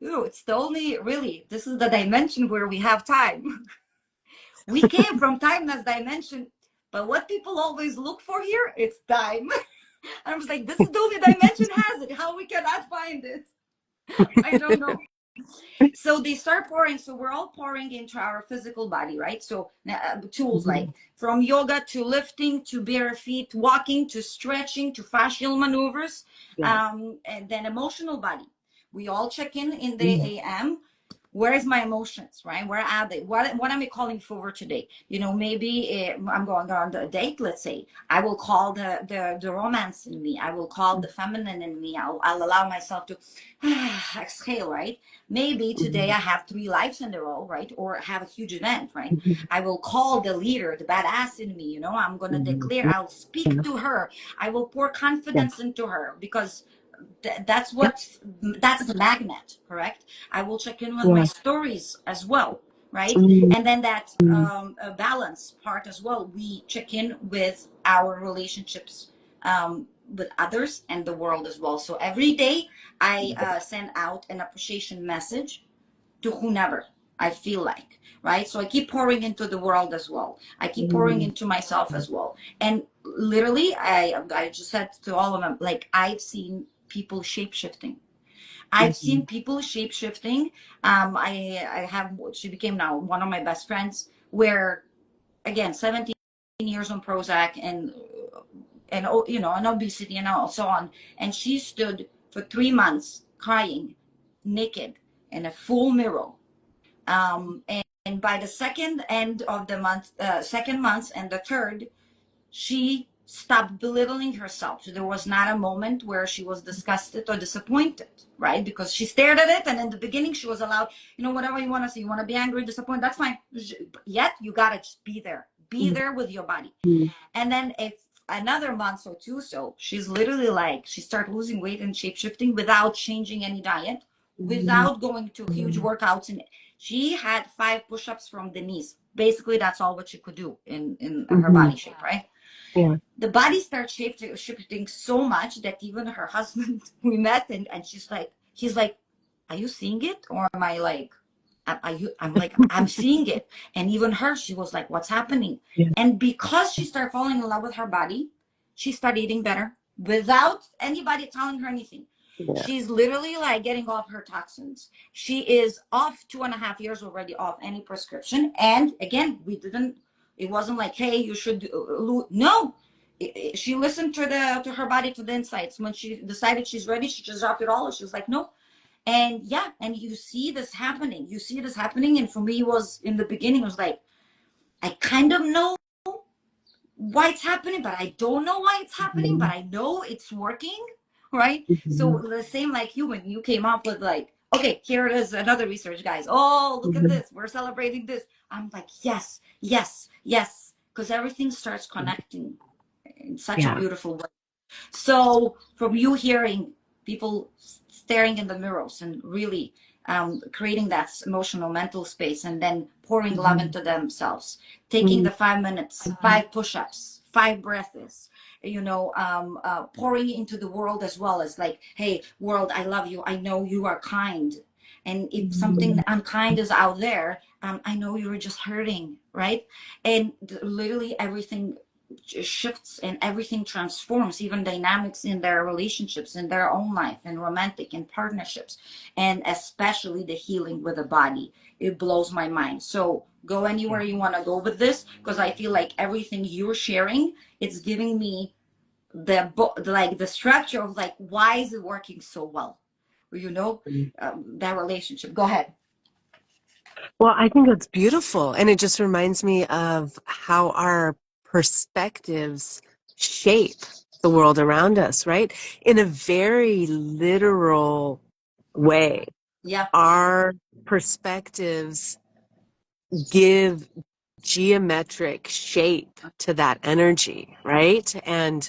Ooh, it's the only, really, this is the dimension where we have time. We came from timeless dimension, but what people always look for here, it's time. I was like, this is the only dimension has it. How we cannot find it? I don't know. So they start pouring. So we're all pouring into our physical body, right? So tools like from yoga to lifting to bare feet, walking to stretching to fascial maneuvers, and then emotional body. We all check in the AM. Where is my emotions, right? Where are they? What am I calling for today? Maybe I'm going on a date, let's say. I will call the romance in me. I will call the feminine in me. I'll allow myself to exhale, right? Maybe today I have 3 lives in a row, right? Or have a huge event, right? I will call the leader, the badass in me, I'm going to declare, I'll speak to her. I will pour confidence into her, because that's the magnet, correct? I will check in with my stories as well, right? And then that balance part as well, we check in with our relationships with others and the world as well. So every day I send out an appreciation message to whomever I feel like, right? So I keep pouring into the world as well. I keep pouring into myself as well. And literally, I just said to all of them, like, I've seen people shape-shifting. I've seen people shape-shifting. She became now one of my best friends, where, again, 17 years on Prozac and and obesity and so on. And she stood for 3 months crying, naked, in a full mirror. And by the second end of the month, second month and the third, she stopped belittling herself. So there was not a moment where she was disgusted or disappointed, right? Because she stared at it, and in the beginning she was allowed, whatever you want to see. You want to be angry, disappointed, that's fine. Yet you gotta just be there. be there with your body. And then if another month or two, so she's literally like, she started losing weight and shape shifting without changing any diet, without going to huge workouts. And she had 5 push-ups from the knees. Basically, that's all what she could do in her body shape, right? Yeah. The body starts shifting so much that even her husband, we met, and he's like, are you seeing it? Or am I like, I'm like, I'm seeing it. And even her, she was like, what's happening? Yeah. And because she started falling in love with her body, she started eating better without anybody telling her anything. Yeah. She's literally like getting off her toxins. She is off 2.5 years already off any prescription. And again, it wasn't like, hey, you should no. She listened to her body, to the insights. When she decided she's ready, she just dropped it all. She was like, no. And yeah, and you see this happening. And for me, it was in the beginning, it was like, I kind of know why it's happening, but I don't know why it's happening, but I know it's working, right? So the same like you, when you came up with like, okay, here it is, another research, guys. Oh, look at this. We're celebrating this. I'm like, yes, yes, yes, because everything starts connecting in such a Yeah. beautiful way. So from you hearing people staring in the mirrors and really creating that emotional mental space, and then pouring love into themselves, taking the 5 minutes, 5 push-ups, 5 breaths, pouring into the world as well, as like, hey world, I love you, I know you are kind, and if something unkind is out there, I know you're just hurting, right? And literally everything shifts and everything transforms, even dynamics in their relationships, in their own life, and romantic and partnerships, and especially the healing with the body. It blows my mind. So go anywhere you want to go with this, because I feel like everything you're sharing, it's giving me the structure of like, why is it working so well, that relationship. Go ahead. Well, I think it's beautiful. And it just reminds me of how our perspectives shape the world around us, right? In a very literal way. Yeah. Our perspectives give geometric shape to that energy, right? And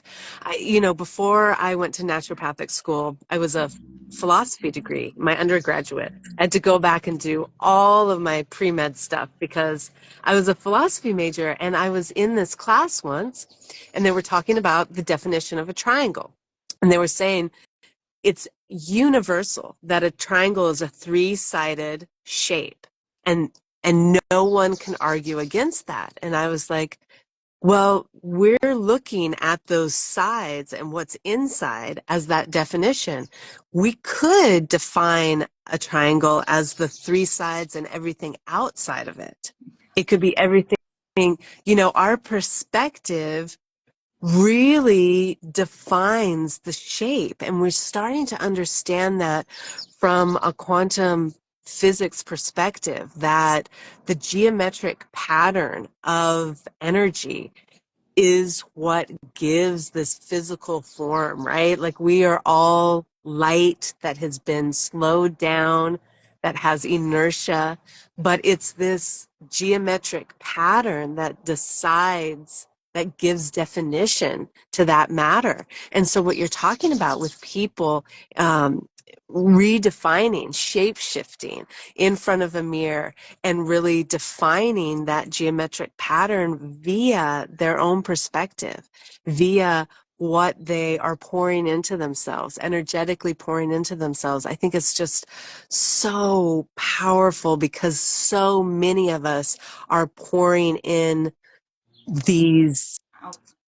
before I went to naturopathic school, I was a philosophy degree, my undergraduate. I had to go back and do all of my pre-med stuff because I was a philosophy major, and I was in this class once and they were talking about the definition of a triangle. And they were saying it's universal that a triangle is a three-sided shape, and no one can argue against that. And I was like, well, we're looking at those sides and what's inside as that definition. We could define a triangle as the three sides and everything outside of it. It could be everything, our perspective really defines the shape. And we're starting to understand that from a quantum physics perspective, that the geometric pattern of energy is what gives this physical form, right? Like we are all light that has been slowed down, that has inertia, but it's this geometric pattern that decides, that gives definition to that matter. And so what you're talking about with people redefining, shape-shifting in front of a mirror and really defining that geometric pattern via their own perspective, via what they are pouring into themselves, energetically pouring into themselves. I think it's just so powerful because so many of us are pouring in these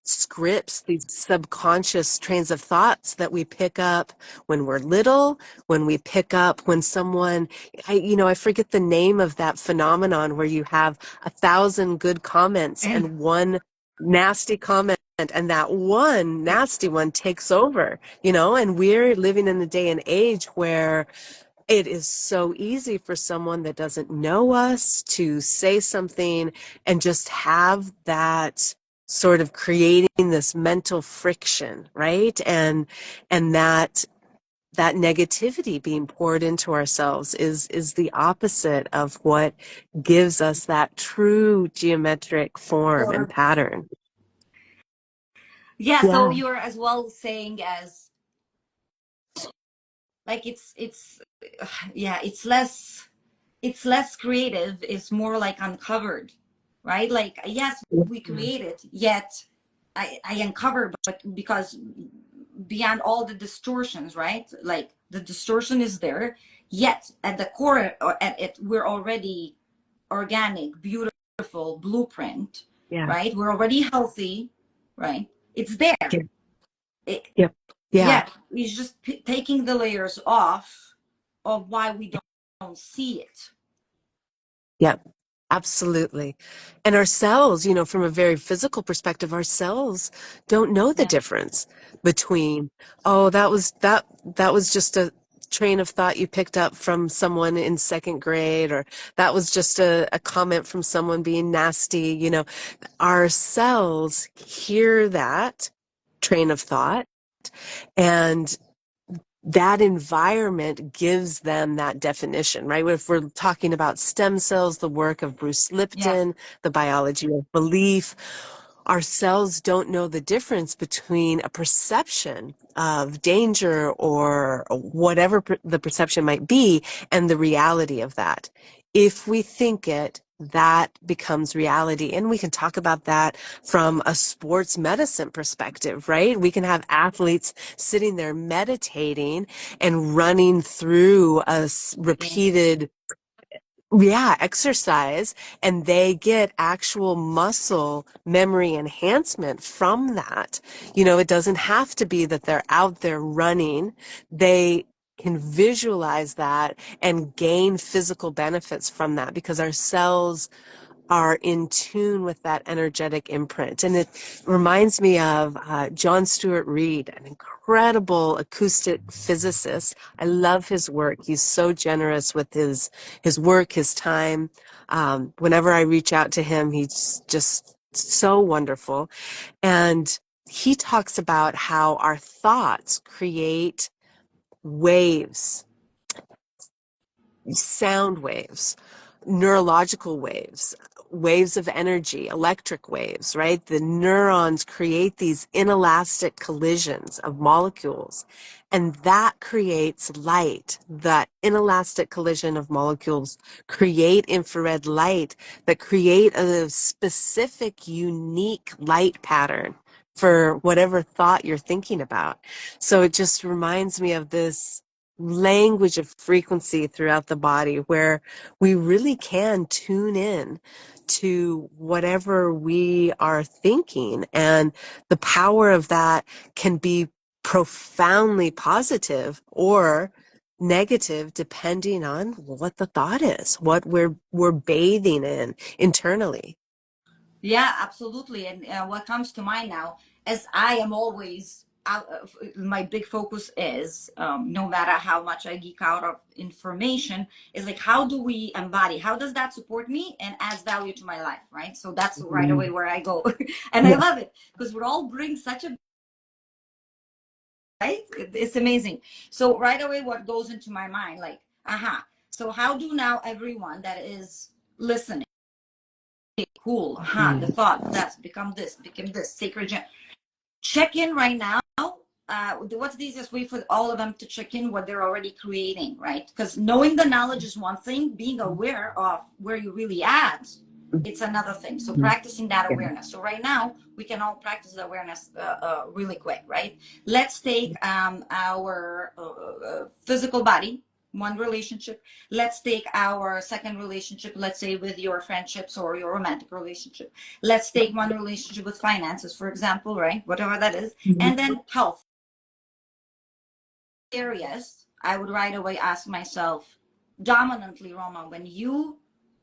scripts, these subconscious trains of thoughts that we pick up when we're little, when we pick up when someone, I forget the name of that phenomenon where you have 1,000 good comments and one nasty comment, and that one nasty one takes over, and we're living in the day and age where it is so easy for someone that doesn't know us to say something and just have that sort of creating this mental friction, right? And that that negativity being poured into ourselves is the opposite of what gives us that true geometric form and pattern. Yeah, so Yeah. you're as well saying as like it's yeah, it's less creative, it's more like uncovered, right? Like yes, we create it, yet I uncover, but because beyond all the distortions, right? Like the distortion is there, yet at the core or at it, we're already organic, beautiful blueprint, Yeah. right? We're already healthy, right? It's there. Yeah. It, Yep. Yeah. yeah, it's just taking the layers off of why we don't see it. Yep. Absolutely. And our cells, you know, from a very physical perspective, our cells don't know the Yeah, difference between, oh, that was just a train of thought you picked up from someone in second grade, or that was just a comment from someone being nasty. You know, our cells hear that train of thought, and that environment gives them that definition, right? If we're talking about stem cells, the work of Bruce yeah, Lipton, the biology of belief, our cells don't know the difference between a perception of danger or whatever the perception might be and the reality of that. If we think it, that becomes reality. And we can talk about that from a sports medicine perspective, right? We can have athletes sitting there meditating and running through a repeated exercise, and they get actual muscle memory enhancement from that. You know, it doesn't have to be that they're out there running. They can visualize that and gain physical benefits from that because our cells are in tune with that energetic imprint. And it reminds me of John Stewart Reed, an incredible acoustic physicist. I love his work. He's so generous with his work, his time. Whenever I reach out to him, he's just so wonderful. And he talks about how our thoughts create waves, sound waves, neurological waves, waves of energy, electric waves, right? The neurons create these inelastic collisions of molecules, and that creates light. That inelastic collision of molecules create infrared light that create a specific, unique light pattern for whatever thought you're thinking about. So it just reminds me of this language of frequency throughout the body where we really can tune in to whatever we are thinking, and the power of that can be profoundly positive or negative depending on what the thought is, what we're bathing in internally. yeah, absolutely. And what comes to mind now, as I am always out of, my big focus is, no matter how much I geek out of information, is like, how do we embody? How does that support me and adds value to my life, right? So that's right away where I go. And I Yeah. love it because we all bring such a, right? It's amazing. So right away, what goes into my mind, like, so how do now everyone that is listening, cool, the thought that's become this sacred gem. Check in right now. What's the easiest way for all of them to check in what they're already creating, right? Because knowing the knowledge is one thing, being aware of where you really at, it's another thing. So practicing that awareness. So right now we can all practice the awareness really quick, right? Let's take our physical body, one relationship. Let's take our second relationship, let's say with your friendships or your romantic relationship. Let's take one relationship with finances, for example, right? Whatever that is. And then health areas. I would right away ask myself, dominantly, Roma, when you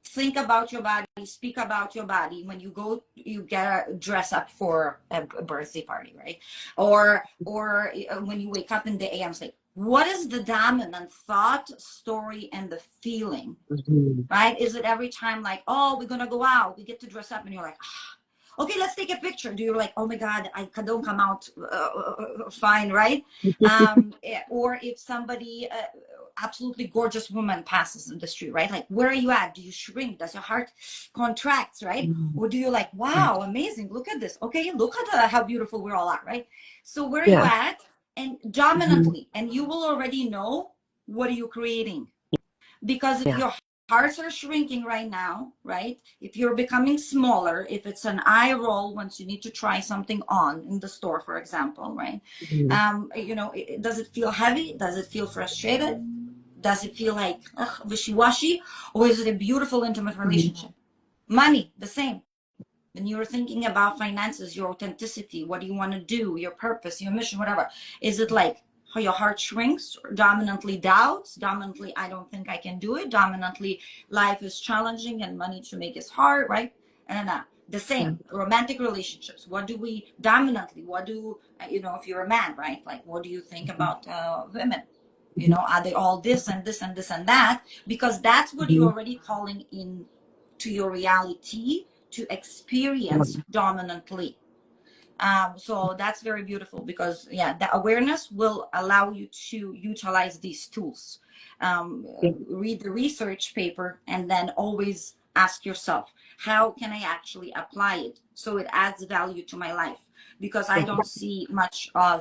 think about your body, speak about your body, when you go, you get a dress up for a birthday party, right? Or when you wake up in the AM, like, what is the dominant thought, story, and the feeling, Mhm. right? Is it every time like, oh, we're gonna go out, we get to dress up, and you're like, ah. Okay, let's take a picture. Do you like, oh my God, I don't come out fine, right? Or if somebody, absolutely gorgeous woman passes in the street, right? Like, where are you at? Do you shrink? Does your heart contracts, right? Or do you like, wow, amazing, look at this. Okay, look at how beautiful we're all at, right? So where are you Yeah. at? And dominantly, and you will already know what are you creating. Because if Yeah. your hearts are shrinking right now, right? If you're becoming smaller, if it's an eye roll once you need to try something on in the store, for example, right? Mhm. Does it feel heavy? Does it feel frustrated? Does it feel like wishy-washy? Or is it a beautiful, intimate relationship? Money, the same. When you're thinking about finances, your authenticity, what do you want to do, your purpose, your mission, whatever, is it like how your heart shrinks, dominantly doubts, dominantly I don't think I can do it, dominantly life is challenging and money to make is hard, right? And the same romantic relationships. What do we dominantly? What do if you're a man, right? Like, what do you think about women? Are they all this and this and this and that? Because that's what you're Mhm. already calling in to your reality to experience Mhm. dominantly. So that's very beautiful because yeah, the awareness will allow you to utilize these tools. Yeah. Read the research paper and then always ask yourself, how can I actually apply it so it adds value to my life? Because I don't see much of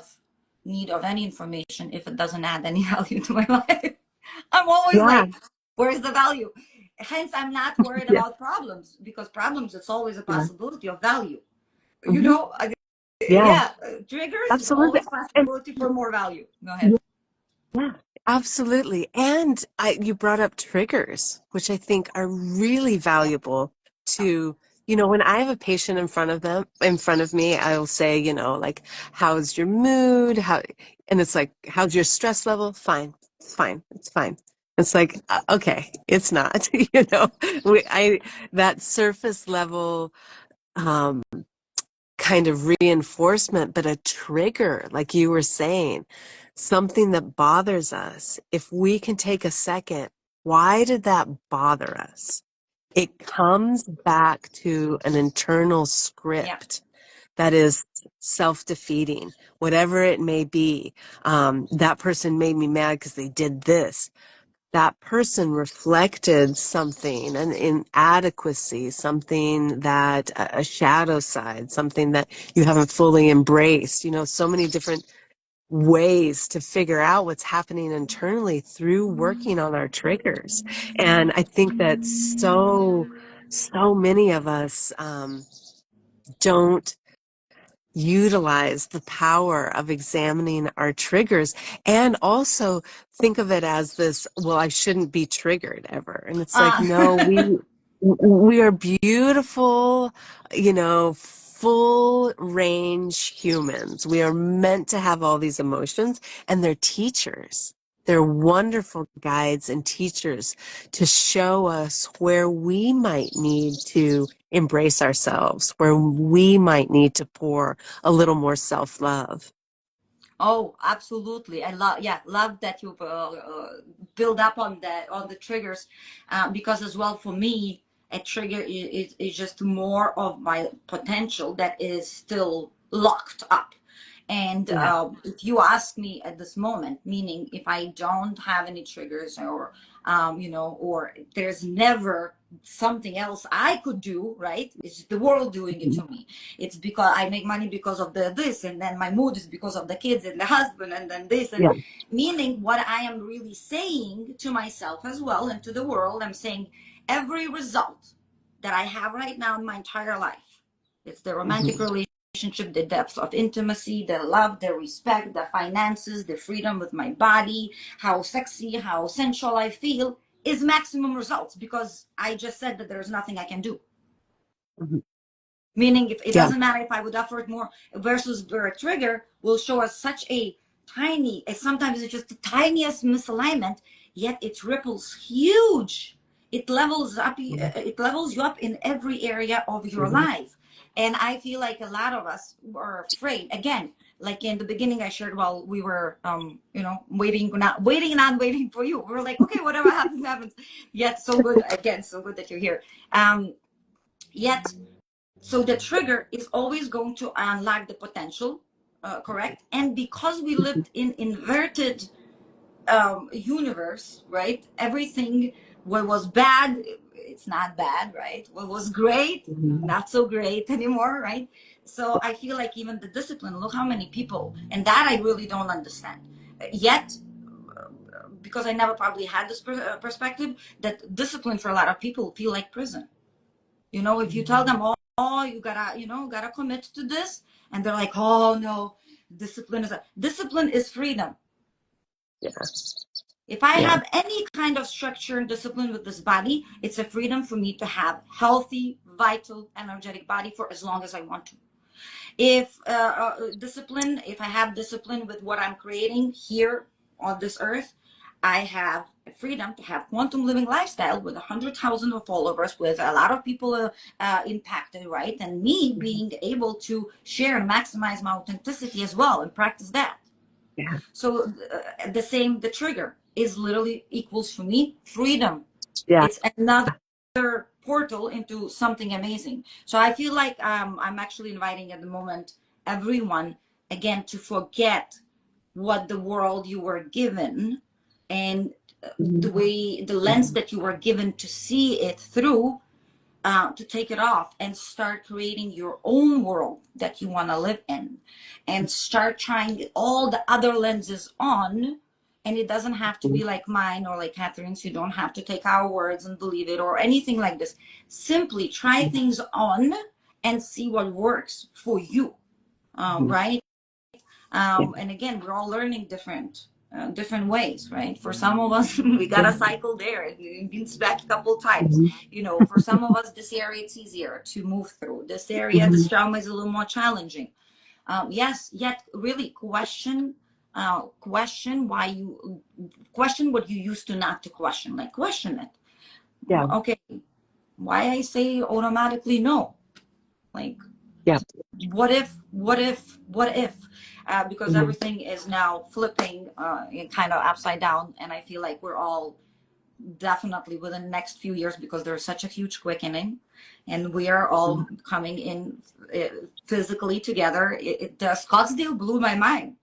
need of any information if it doesn't add any value to my life. I'm always Yeah. like, where's the value? Hence, I'm not worried Yeah. about problems because problems, it's always a Yeah. possibility of value. You Mhm. know, Yeah. yeah, triggers, Absolutely. always And possibility for more value. Go ahead. yeah, absolutely. And you brought up triggers, which I think are really Yeah. valuable to, when I have a patient in front of me, I'll say, like, how's your mood? And it's like, how's your stress level? Fine. It's fine. It's fine. It's like, okay, it's not, that surface level, um, kind of reinforcement, but a trigger, like you were saying, something that bothers us. If we can take a second, why did that bother us? It comes back to an internal Yeah. script that is self-defeating, whatever it may be. That person made me mad because they did this. That person reflected something, an inadequacy, something that a shadow side, something that you haven't fully embraced. So many different ways to figure out what's happening internally through working on our triggers. And I think that so many of us don't utilize the power of examining our triggers and also think of it as this, well, I shouldn't be triggered ever. And it's like, Uh, no, we are beautiful, full range humans. We are meant to have all these emotions, and they're teachers. They're wonderful guides and teachers to show us where we might need to embrace ourselves, where we might need to pour a little more self-love. Oh, absolutely. I love that you build up on the triggers, because as well for me, a trigger is just more of my potential that is still locked up. And Yeah. if you ask me at this moment, meaning if I don't have any triggers or there's never something else I could do, right? It's the world doing it to me. It's because I make money because of the this, and then my mood is because of the kids and the husband, and then this, and Yeah. meaning what I am really saying to myself as well and to the world, I'm saying every result that I have right now in my entire life, it's the romantic Mhm. relationship, the depth of intimacy, the love, the respect, the finances, the freedom with my body, how sexy, how sensual I feel, is maximum results because I just said that there's nothing I can do. Mhm. Meaning, if it Yeah. doesn't matter if I would offer it more versus where a trigger will show us such a tiny, sometimes it's just the tiniest misalignment, yet it ripples huge. It levels up. It levels you up in every area of your Mhm. life. And I feel like a lot of us are afraid. Again, like in the beginning, I shared while we were, not waiting for you. We were like, okay, whatever happens, happens. Yet so good. Again, so good that you're here. Yet So the trigger is always going to unlock the potential, correct? And because we lived in inverted universe, right? Everything what was bad, it's not bad, right? What was great, Mhm. not so great anymore, right? So I feel like even the discipline, look how many people, and that I really don't understand. Yet, because I never probably had this perspective, that discipline for a lot of people feel like prison. You know, if you tell them, oh, you gotta, gotta commit to this, and they're like, oh no, discipline is freedom. Yeah, If I yeah. have any kind of structure and discipline with this body, it's a freedom for me to have healthy, vital, energetic body for as long as I want to. If discipline, if I have discipline with what I'm creating here on this earth, I have freedom to have quantum living lifestyle with 100,000 of followers, with a lot of people impacted, right? And me Mhm. being able to share and maximize my authenticity as well and practice that. Yeah, So the trigger is literally equals for me freedom. yeah. It's another portal into something amazing. So I feel like I'm actually inviting at the moment everyone again to forget what the world you were given, and the Mhm. way the lens that you were given to see it through, to take it off and start creating your own world that you want to live in, and start trying all the other lenses on. And it doesn't have to be like mine or like Catherine's. You don't have to take our words and believe it or anything like this. Simply try things on and see what works for you, Mhm. right? Yeah, And again, we're all learning different ways, right? For some of us, we got to cycle there and been back a couple times. mhm. You know, for some of us, this area it's easier to move through. This area, this Mhm. trauma is a little more challenging. Yes, yet really question why you question what you used to not to question. Like question it. Yeah, Okay, why I say automatically no? Like yeah. what if because Mhm. everything is now flipping kind of upside down, and I feel like we're all definitely within the next few years, because there's such a huge quickening and we are all coming in physically together. The Scottsdale blew my mind.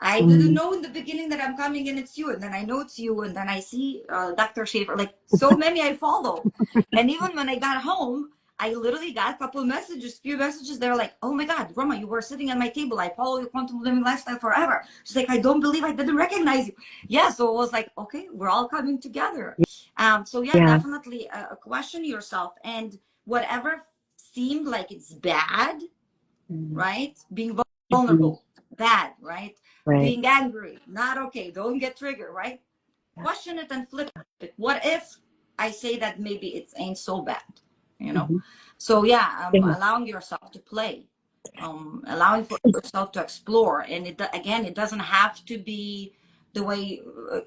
I didn't Mhm. know in the beginning that I'm coming and it's you, and then I know it's you, and then I see Dr. Schaefer, like so many I follow. And even when I got home, I literally got a couple of messages, few messages. They're like, "Oh my God, Roma, you were sitting at my table. I follow your quantum living lifestyle forever." She's like, "I don't believe I didn't recognize you." Yeah, so it was like, okay, we're all coming together. So yeah, Yeah. definitely question yourself, and whatever seemed like it's bad, Mhm. right? Being Mhm. vulnerable, bad, right? Right. Being angry, not okay. Don't get triggered, right? Yeah. Question it and flip it. What if I say that maybe it ain't so bad, you know? Mhm. So yeah, Yeah. allowing yourself to play, allowing for yourself to explore, and again, it doesn't have to be the way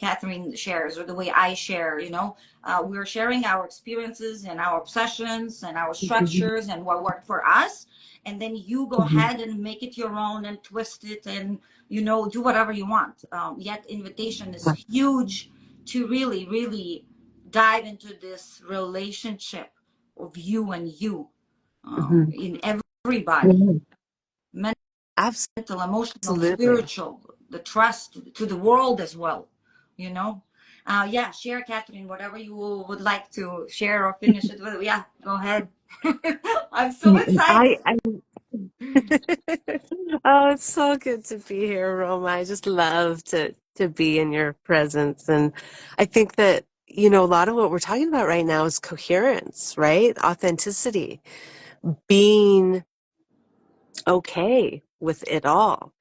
Catherine shares or the way I share. We're sharing our experiences and our obsessions and our Mhm. structures and what worked for us, and then you go Mhm. ahead and make it your own and twist it and do whatever you want. Yet invitation is Yeah. huge to really, really dive into this relationship of you and you, Mhm. in everybody, Yeah. mental, emotional, Absolutely. spiritual, the trust to the world as well, you know. Yeah, share, Catherine, whatever you would like to share or finish it with. Yeah, go ahead. I'm so I, excited. I oh, it's so good to be here, Roma. I just love to be in your presence. And I think that, a lot of what we're talking about right now is coherence, right? Authenticity, being okay with it all.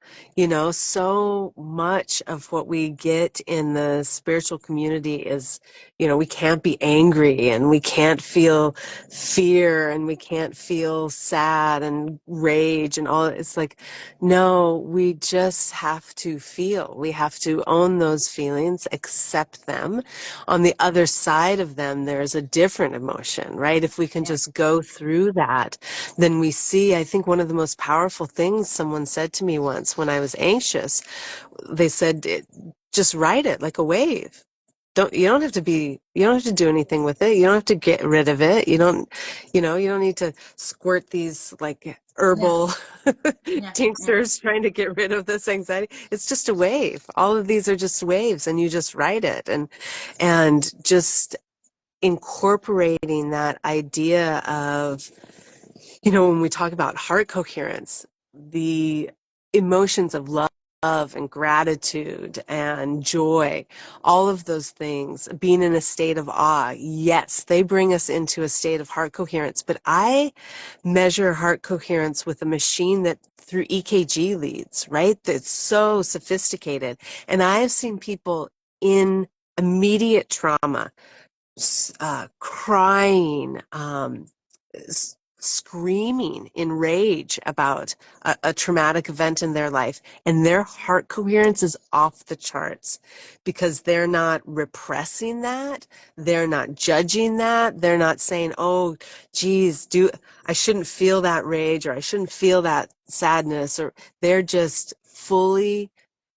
So much of what we get in the spiritual community is, we can't be angry and we can't feel fear and we can't feel sad and rage and all. It's like, no, we just have to feel. We have to own those feelings, accept them. On the other side of them, there's a different emotion, right? If we can Yeah. just go through that, then we see, I think one of the most powerful things someone said to me once when I was anxious, they said, just write it like a wave. you don't have to do anything with it. You don't have to get rid of it. You don't need to squirt these like Yeah, herbal yeah, yeah. tinctures trying to get rid of this anxiety. It's just a wave. All of these are just waves, and you just ride it, and just incorporating that idea of, when we talk about heart coherence, the emotions of love and gratitude and joy, all of those things, being in a state of awe, yes, they bring us into a state of heart coherence. But I measure heart coherence with a machine that through EKG leads, right? That's so sophisticated. And I have seen people in immediate trauma, crying, screaming in rage about a traumatic event in their life, and their heart coherence is off the charts because they're not repressing that, they're not judging that, they're not saying, oh geez, I shouldn't feel that rage, or I shouldn't feel that sadness, or they're just fully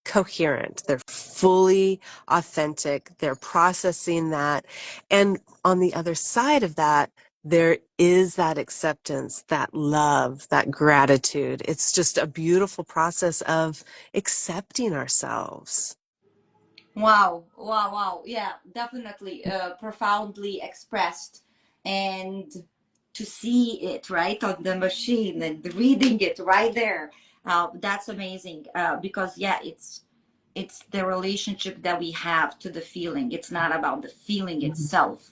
coherent, they're fully authentic, they're processing that. And on the other side of that, there is that acceptance, that love, that gratitude. It's just a beautiful process of accepting ourselves. Wow, wow, wow. Yeah, definitely profoundly expressed. And to see it right on the machine and reading it right there, that's amazing. Because yeah, it's the relationship that we have to the feeling. It's not about the feeling itself.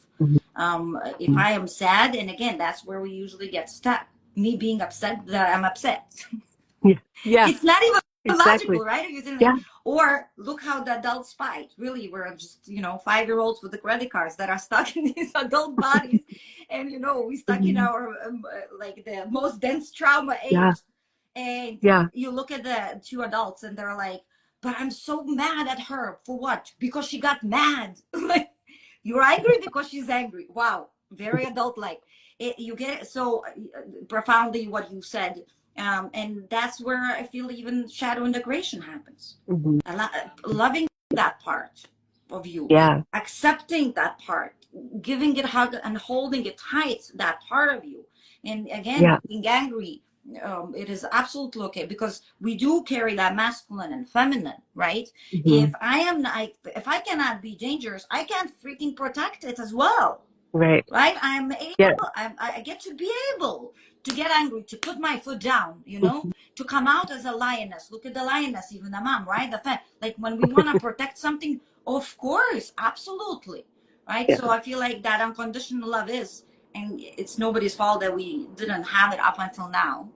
If I am sad, and again, that's where we usually get stuck. Me being upset that I'm upset. Yeah, yeah, It's not even exactly. logical, right? If you think Yeah. like, or look how the adults fight. Really, we're just 5-year-olds with the credit cards that are stuck in these adult bodies, and we stuck in Mhm. our like the most dense trauma Yeah, age. And yeah, you look at the two adults, and they're like, "But I'm so mad at her for what? Because she got mad." Like, you're angry because she's angry. Wow, very adult-like. You get it so profoundly what you said, and that's where I feel even shadow integration happens. hmm, Loving that part of you, yeah, accepting that part, giving it a hug and holding it tight, that part of you. And again, yeah, being angry, it is absolutely okay because we do carry that masculine and feminine, right? hmm, If I cannot be dangerous, I can't freaking protect it as well, right. right? Yeah, I get to be able to get angry, to put my foot down, mhm, to come out as a lioness. Look at the lioness, even the mom, right? Like when we want to protect something, of course, absolutely, right? yeah, So I feel like that unconditional love and it's nobody's fault that we didn't have it up until now.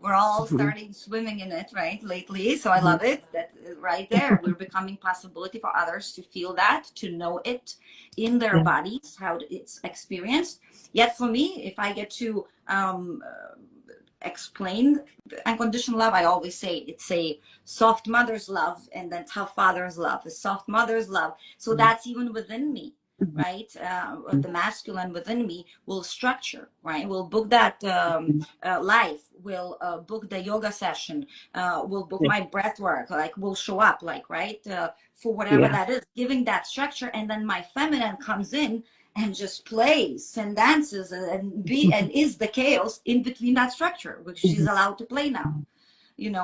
We're all mhm, starting swimming in it, right, lately. So I mhm, love it. That right there, we're becoming possibility for others to feel that, to know it in their yeah, bodies, how it's experienced. Yet for me, if I get to explain unconditional love, I always say it's a soft mother's love, and then tough father's love, a soft mother's love. So mhm, that's even within me, mhm, right? The masculine within me will structure, right? We'll book that life, we'll book the yoga session, we'll book yeah, my breath work, like we'll show up, like, right? For whatever yeah, that is, giving that structure. And then my feminine comes in and just plays and dances and is the chaos in between that structure, which she's mhm, allowed to play now.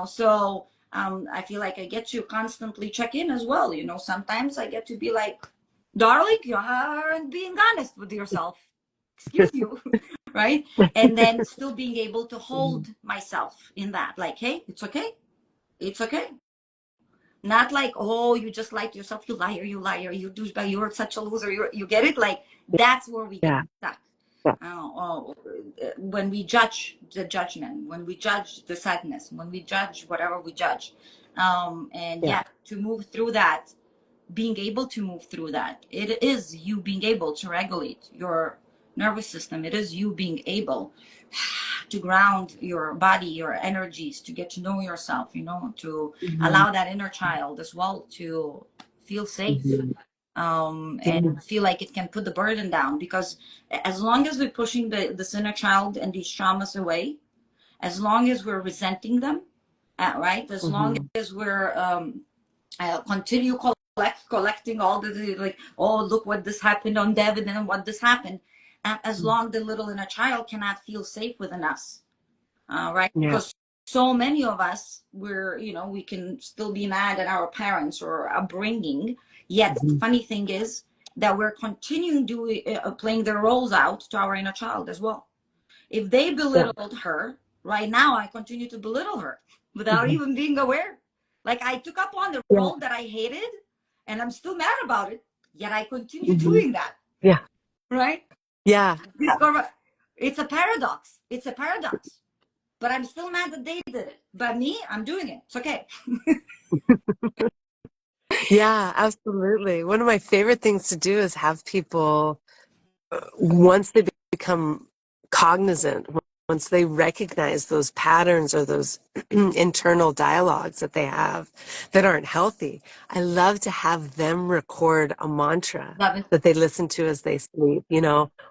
So I feel like I get to constantly check in as well. Sometimes I get to be like, darling, you aren't being honest with yourself. Excuse you, right? And then still being able to hold myself in that, like, hey, it's okay. It's okay. Not like, oh, you just lied to yourself, you liar, you douchebag, you're such a loser. You get it? Like, that's where we get yeah, stuck. yeah, When we judge the judgment, when we judge the sadness, when we judge whatever we judge. And yeah, yeah, to move through that, being able to move through that, it is you being able to regulate your nervous system. It is you being able to ground your body, your energies, to get to know yourself, to mhm, allow that inner child as well to feel safe, mhm, and feel like it can put the burden down. Because as long as we're pushing this inner child and these traumas away, as long as we're resenting them, right? As long mhm, as we're continue collecting all the like, oh, look what this happened on Devin and what this happened. As long the little inner child cannot feel safe within us, right? Yeah. Because so many of us, we can still be mad at our parents or upbringing. Yet, Mhm. funny thing is that we're continuing playing their roles out to our inner child as well. If they Yeah. belittled her, right now I continue to belittle her without Mhm. even being aware. Like I took up on the Yeah. role that I hated and I'm still mad about it, yet I continue Mhm. doing that, Yeah. right? Yeah. Discover it's a paradox. It's a paradox. But I'm still mad that they did it. But me, I'm doing it. It's okay. Yeah, absolutely. One of my favorite things to do is have people, once they become cognizant, once they recognize those patterns or those internal dialogues that they have that aren't healthy, I love to have them record a mantra Love it. that they listen to as they sleep,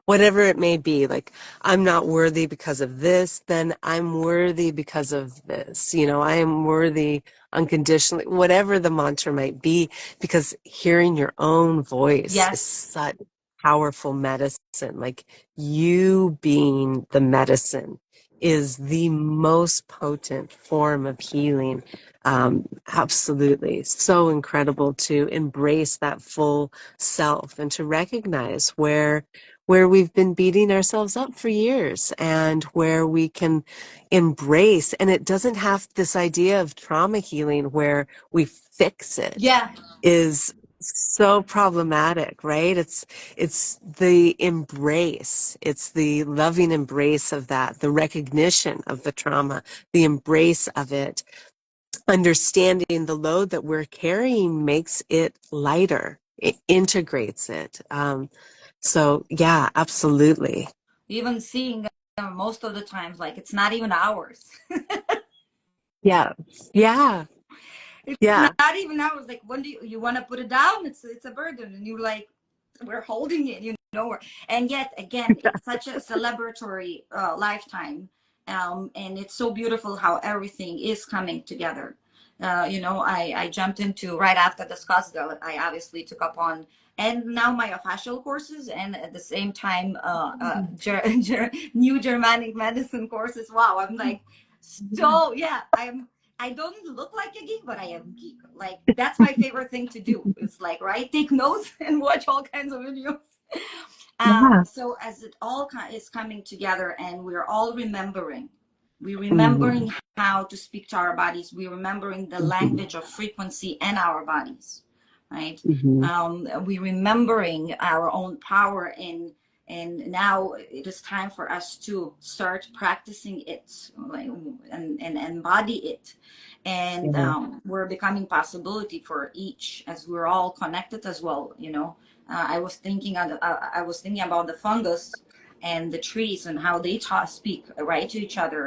whatever it may be. Like, I'm not worthy because of this, then I'm worthy because of this. I am worthy unconditionally, whatever the mantra might be, because hearing your own voice is Yes. such powerful medicine. Like, you being the medicine is the most potent form of healing. Absolutely. So incredible to embrace that full self and to recognize where we've been beating ourselves up for years and where we can embrace. And it doesn't have this idea of trauma healing where we fix it Yeah. is so problematic, right? It's the embrace. It's the loving embrace of that, the recognition of the trauma, the embrace of it, understanding the load that we're carrying makes it lighter. It integrates it. So yeah, absolutely. Even seeing most of the times, like it's not even ours. Yeah. Yeah. It's Yeah. not even ours. Like when do you want to put it down? It's a burden, and you like we're holding it, and yet again, it's such a celebratory lifetime, and it's so beautiful how everything is coming together. I jumped into right after the Scottsdale. I obviously took up on. And now my official courses, and at the same time, new Germanic medicine courses. Wow, I'm like, so yeah, I don't look like a geek, but I am geek. Like that's my favorite thing to do. It's like right, take notes and watch all kinds of videos. Yeah. So as it all is coming together, and we're all remembering, we're Mhm. remembering how to speak to our bodies. We're remembering the Mhm. language of frequency and our bodies, right? Mhm. We're remembering our own power in. And now it is time for us to start practicing it, like, and embody it. And Yeah. we're becoming possibility for each, as we're all connected as well. I was thinking about the fungus and the trees and how they speak right to each other,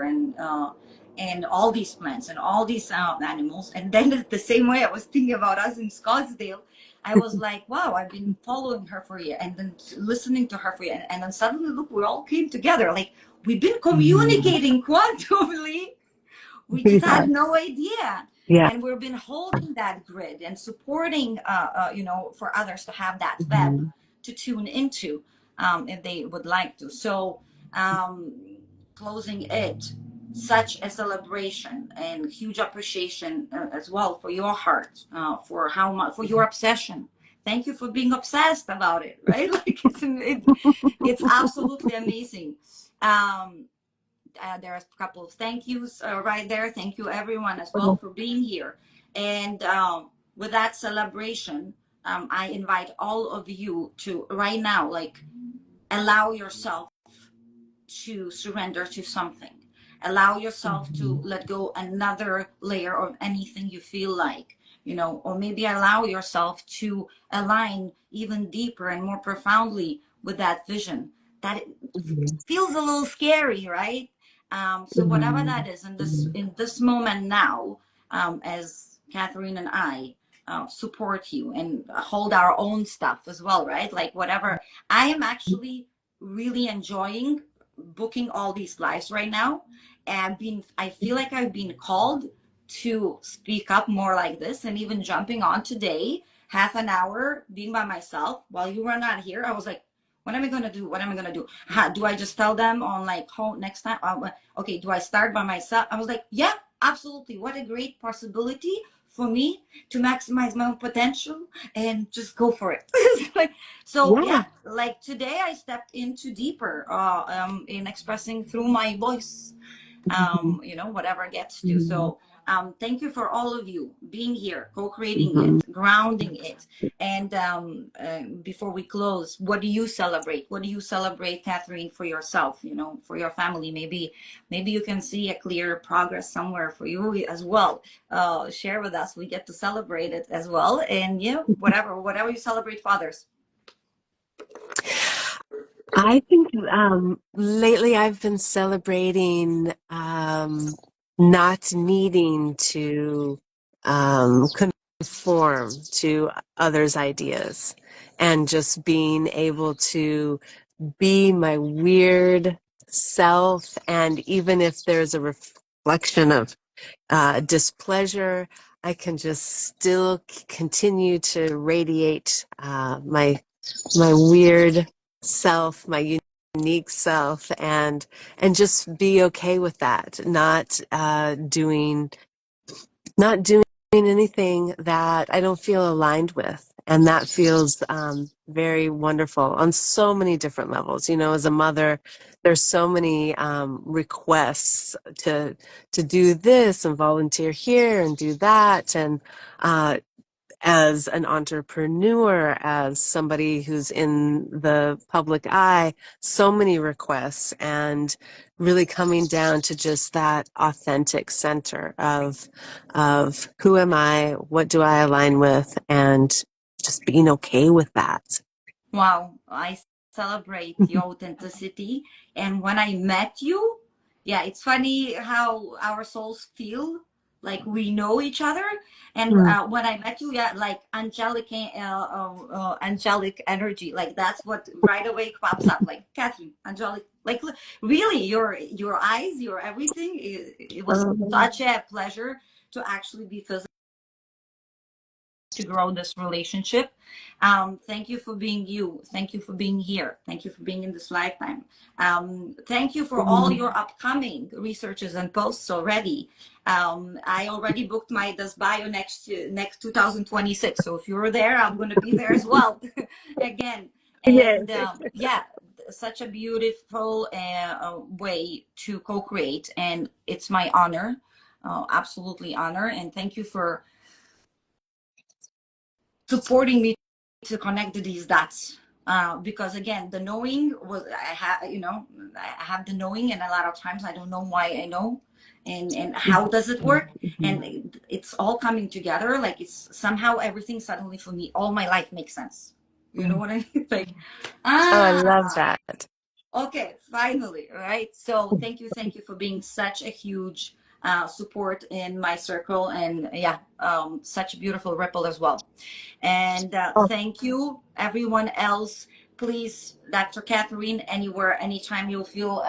and all these plants and all these animals. And then the same way I was thinking about us in Scottsdale. I was like, wow, I've been following her for a year and then listening to her for a year. And then suddenly, look, we all came together. Like, we've been Mhm. communicating quantumly. We just Yeah. had no idea. Yeah. And we've been holding that grid and supporting, for others to have that web Mhm. to tune into, if they would like to. So, um, closing it, such a celebration and huge appreciation as well for your heart, for how much, for your obsession. Thank you for being obsessed about it, right? Like it's absolutely amazing. Um, there's a couple of thank yous right there. Thank you, everyone, as well, for being here. And with that celebration, I invite all of you to right now, like, allow yourself to surrender to something. Allow yourself to Mhm. let go another layer of anything you feel like, or maybe allow yourself to align even deeper and more profoundly with that vision that Mhm. feels a little scary, right? So whatever that is in this moment now, as Catherine and I support you and hold our own stuff as well, right? Like whatever. I am actually really enjoying booking all these lives right now, and I feel like I've been called to speak up more like this, and even jumping on today. half an hour being by myself while you were not here. I was like, what am I gonna do? What am I gonna do? Do I just tell them on like, oh, next time? Okay, do I start by myself? I was like, yeah, absolutely. What a great possibility for me to maximize my own potential and just go for it. Like, so Yeah. yeah, like today I stepped into deeper in expressing through my voice, whatever gets to. So thank you for all of you being here, co-creating Mhm. it, grounding it. And before we close, what do you celebrate? What do you celebrate, Catherine, for yourself, for your family? Maybe you can see a clear progress somewhere for you as well. Share with us. We get to celebrate it as well. And whatever you celebrate for others. I think lately I've been celebrating not needing to conform to others' ideas and just being able to be my weird self. And even if there's a reflection of displeasure, I can just still continue to radiate my weird self, my unique self, and just be okay with that. Not doing anything that I don't feel aligned with. And that feels very wonderful on so many different levels. As a mother, there's so many requests to do this and volunteer here and do that. And as an entrepreneur, as somebody who's in the public eye, so many requests, and really coming down to just that authentic center of who am I, what do I align with, and just being okay with that. Wow, I celebrate your authenticity. And when I met you, yeah, it's funny how our souls feel like we know each other. And Mm. when I met you, yeah, like angelic energy, like that's what right away pops up. Like Catherine, angelic, like really, your eyes, your everything. It was such a pleasure to actually be physically to grow this relationship. Thank you for being you. Thank you for being here. Thank you for being in this lifetime. Thank you for all your upcoming researches and posts already. I already booked my Das Bio next 2026. So if you're there, I'm going to be there as well again. Yes. And yeah, such a beautiful way to co-create. And it's my honor, absolutely honor. And thank you for supporting me to connect to these dots. Because again, the knowing was I have the knowing, and a lot of times I don't know why I know, and how does it work, and it's all coming together. Like it's somehow everything suddenly for me, all my life makes sense. You know what I mean? Like, Oh, I love ah, that. okay, finally, right? So thank you for being such a huge support in my circle, and yeah, such a beautiful ripple as well. And Oh, thank you, everyone else. Please, Dr. Catherine, anywhere, anytime you'll feel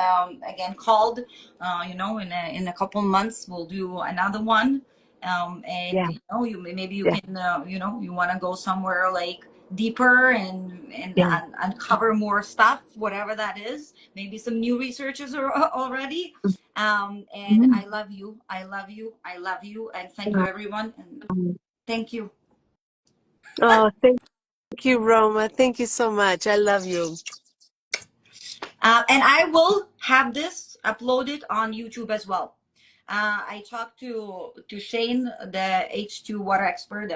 again called, in a couple months we'll do another one. And yeah, maybe you yeah, can, you want to go somewhere like deeper and yeah. uncover more stuff, whatever that is. Maybe some new researchers are already. And Mhm. I love you. I love you. I love you. And thank you, everyone. And thank you. Oh, thank you, Roma. Thank you so much. I love you. And I will have this uploaded on YouTube as well. I talked to Shane, the H2 water expert.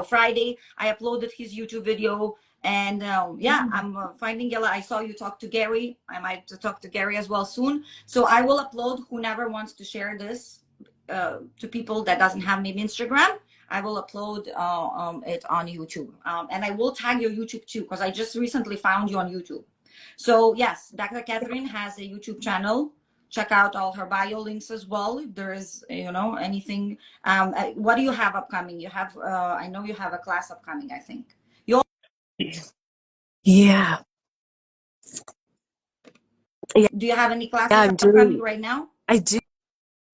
Friday, I uploaded his YouTube video, and yeah, I'm finding Yella. I saw you talk to Gary. I might talk to Gary as well soon. So I will upload. Whoever wants to share this to people that doesn't have maybe Instagram, I will upload it on YouTube. And I will tag your YouTube too, because I just recently found you on YouTube. So yes, Dr. Catherine has a YouTube channel. Check out all her bio links as well. If there is, anything. What do you have upcoming? You have, I know you have a class upcoming, I think. Yeah, yeah, Do you have any yeah. classes I'm upcoming doing. right now? I do.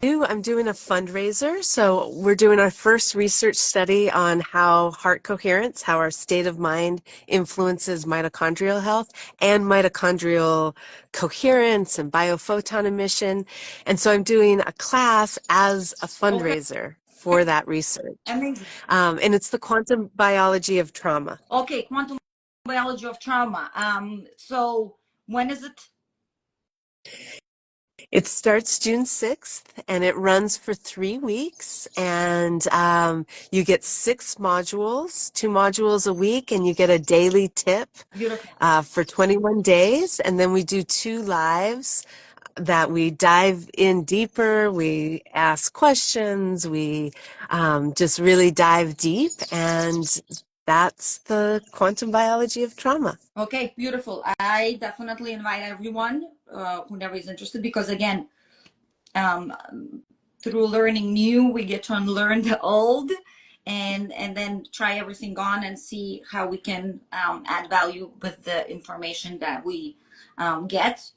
I'm doing a fundraiser. So we're doing our first research study on how heart coherence, how our state of mind influences mitochondrial health and mitochondrial coherence and biophoton emission. And so I'm doing a class as a Okay, fundraiser for that research. amazing. And it's the quantum biology of trauma. Okay, quantum biology of trauma. So when is it? It starts June 6th and it runs for 3 weeks. And you get 6 modules, 2 modules a week, and you get a daily tip Beautiful. for 21 days. And then we do 2 lives that we dive in deeper. We ask questions. We just really dive deep. And that's the quantum biology of trauma. Okay, beautiful. I definitely invite everyone who never is interested, because again, um, through learning new, we get to unlearn the old, and then try everything on and see how we can add value with the information that we get.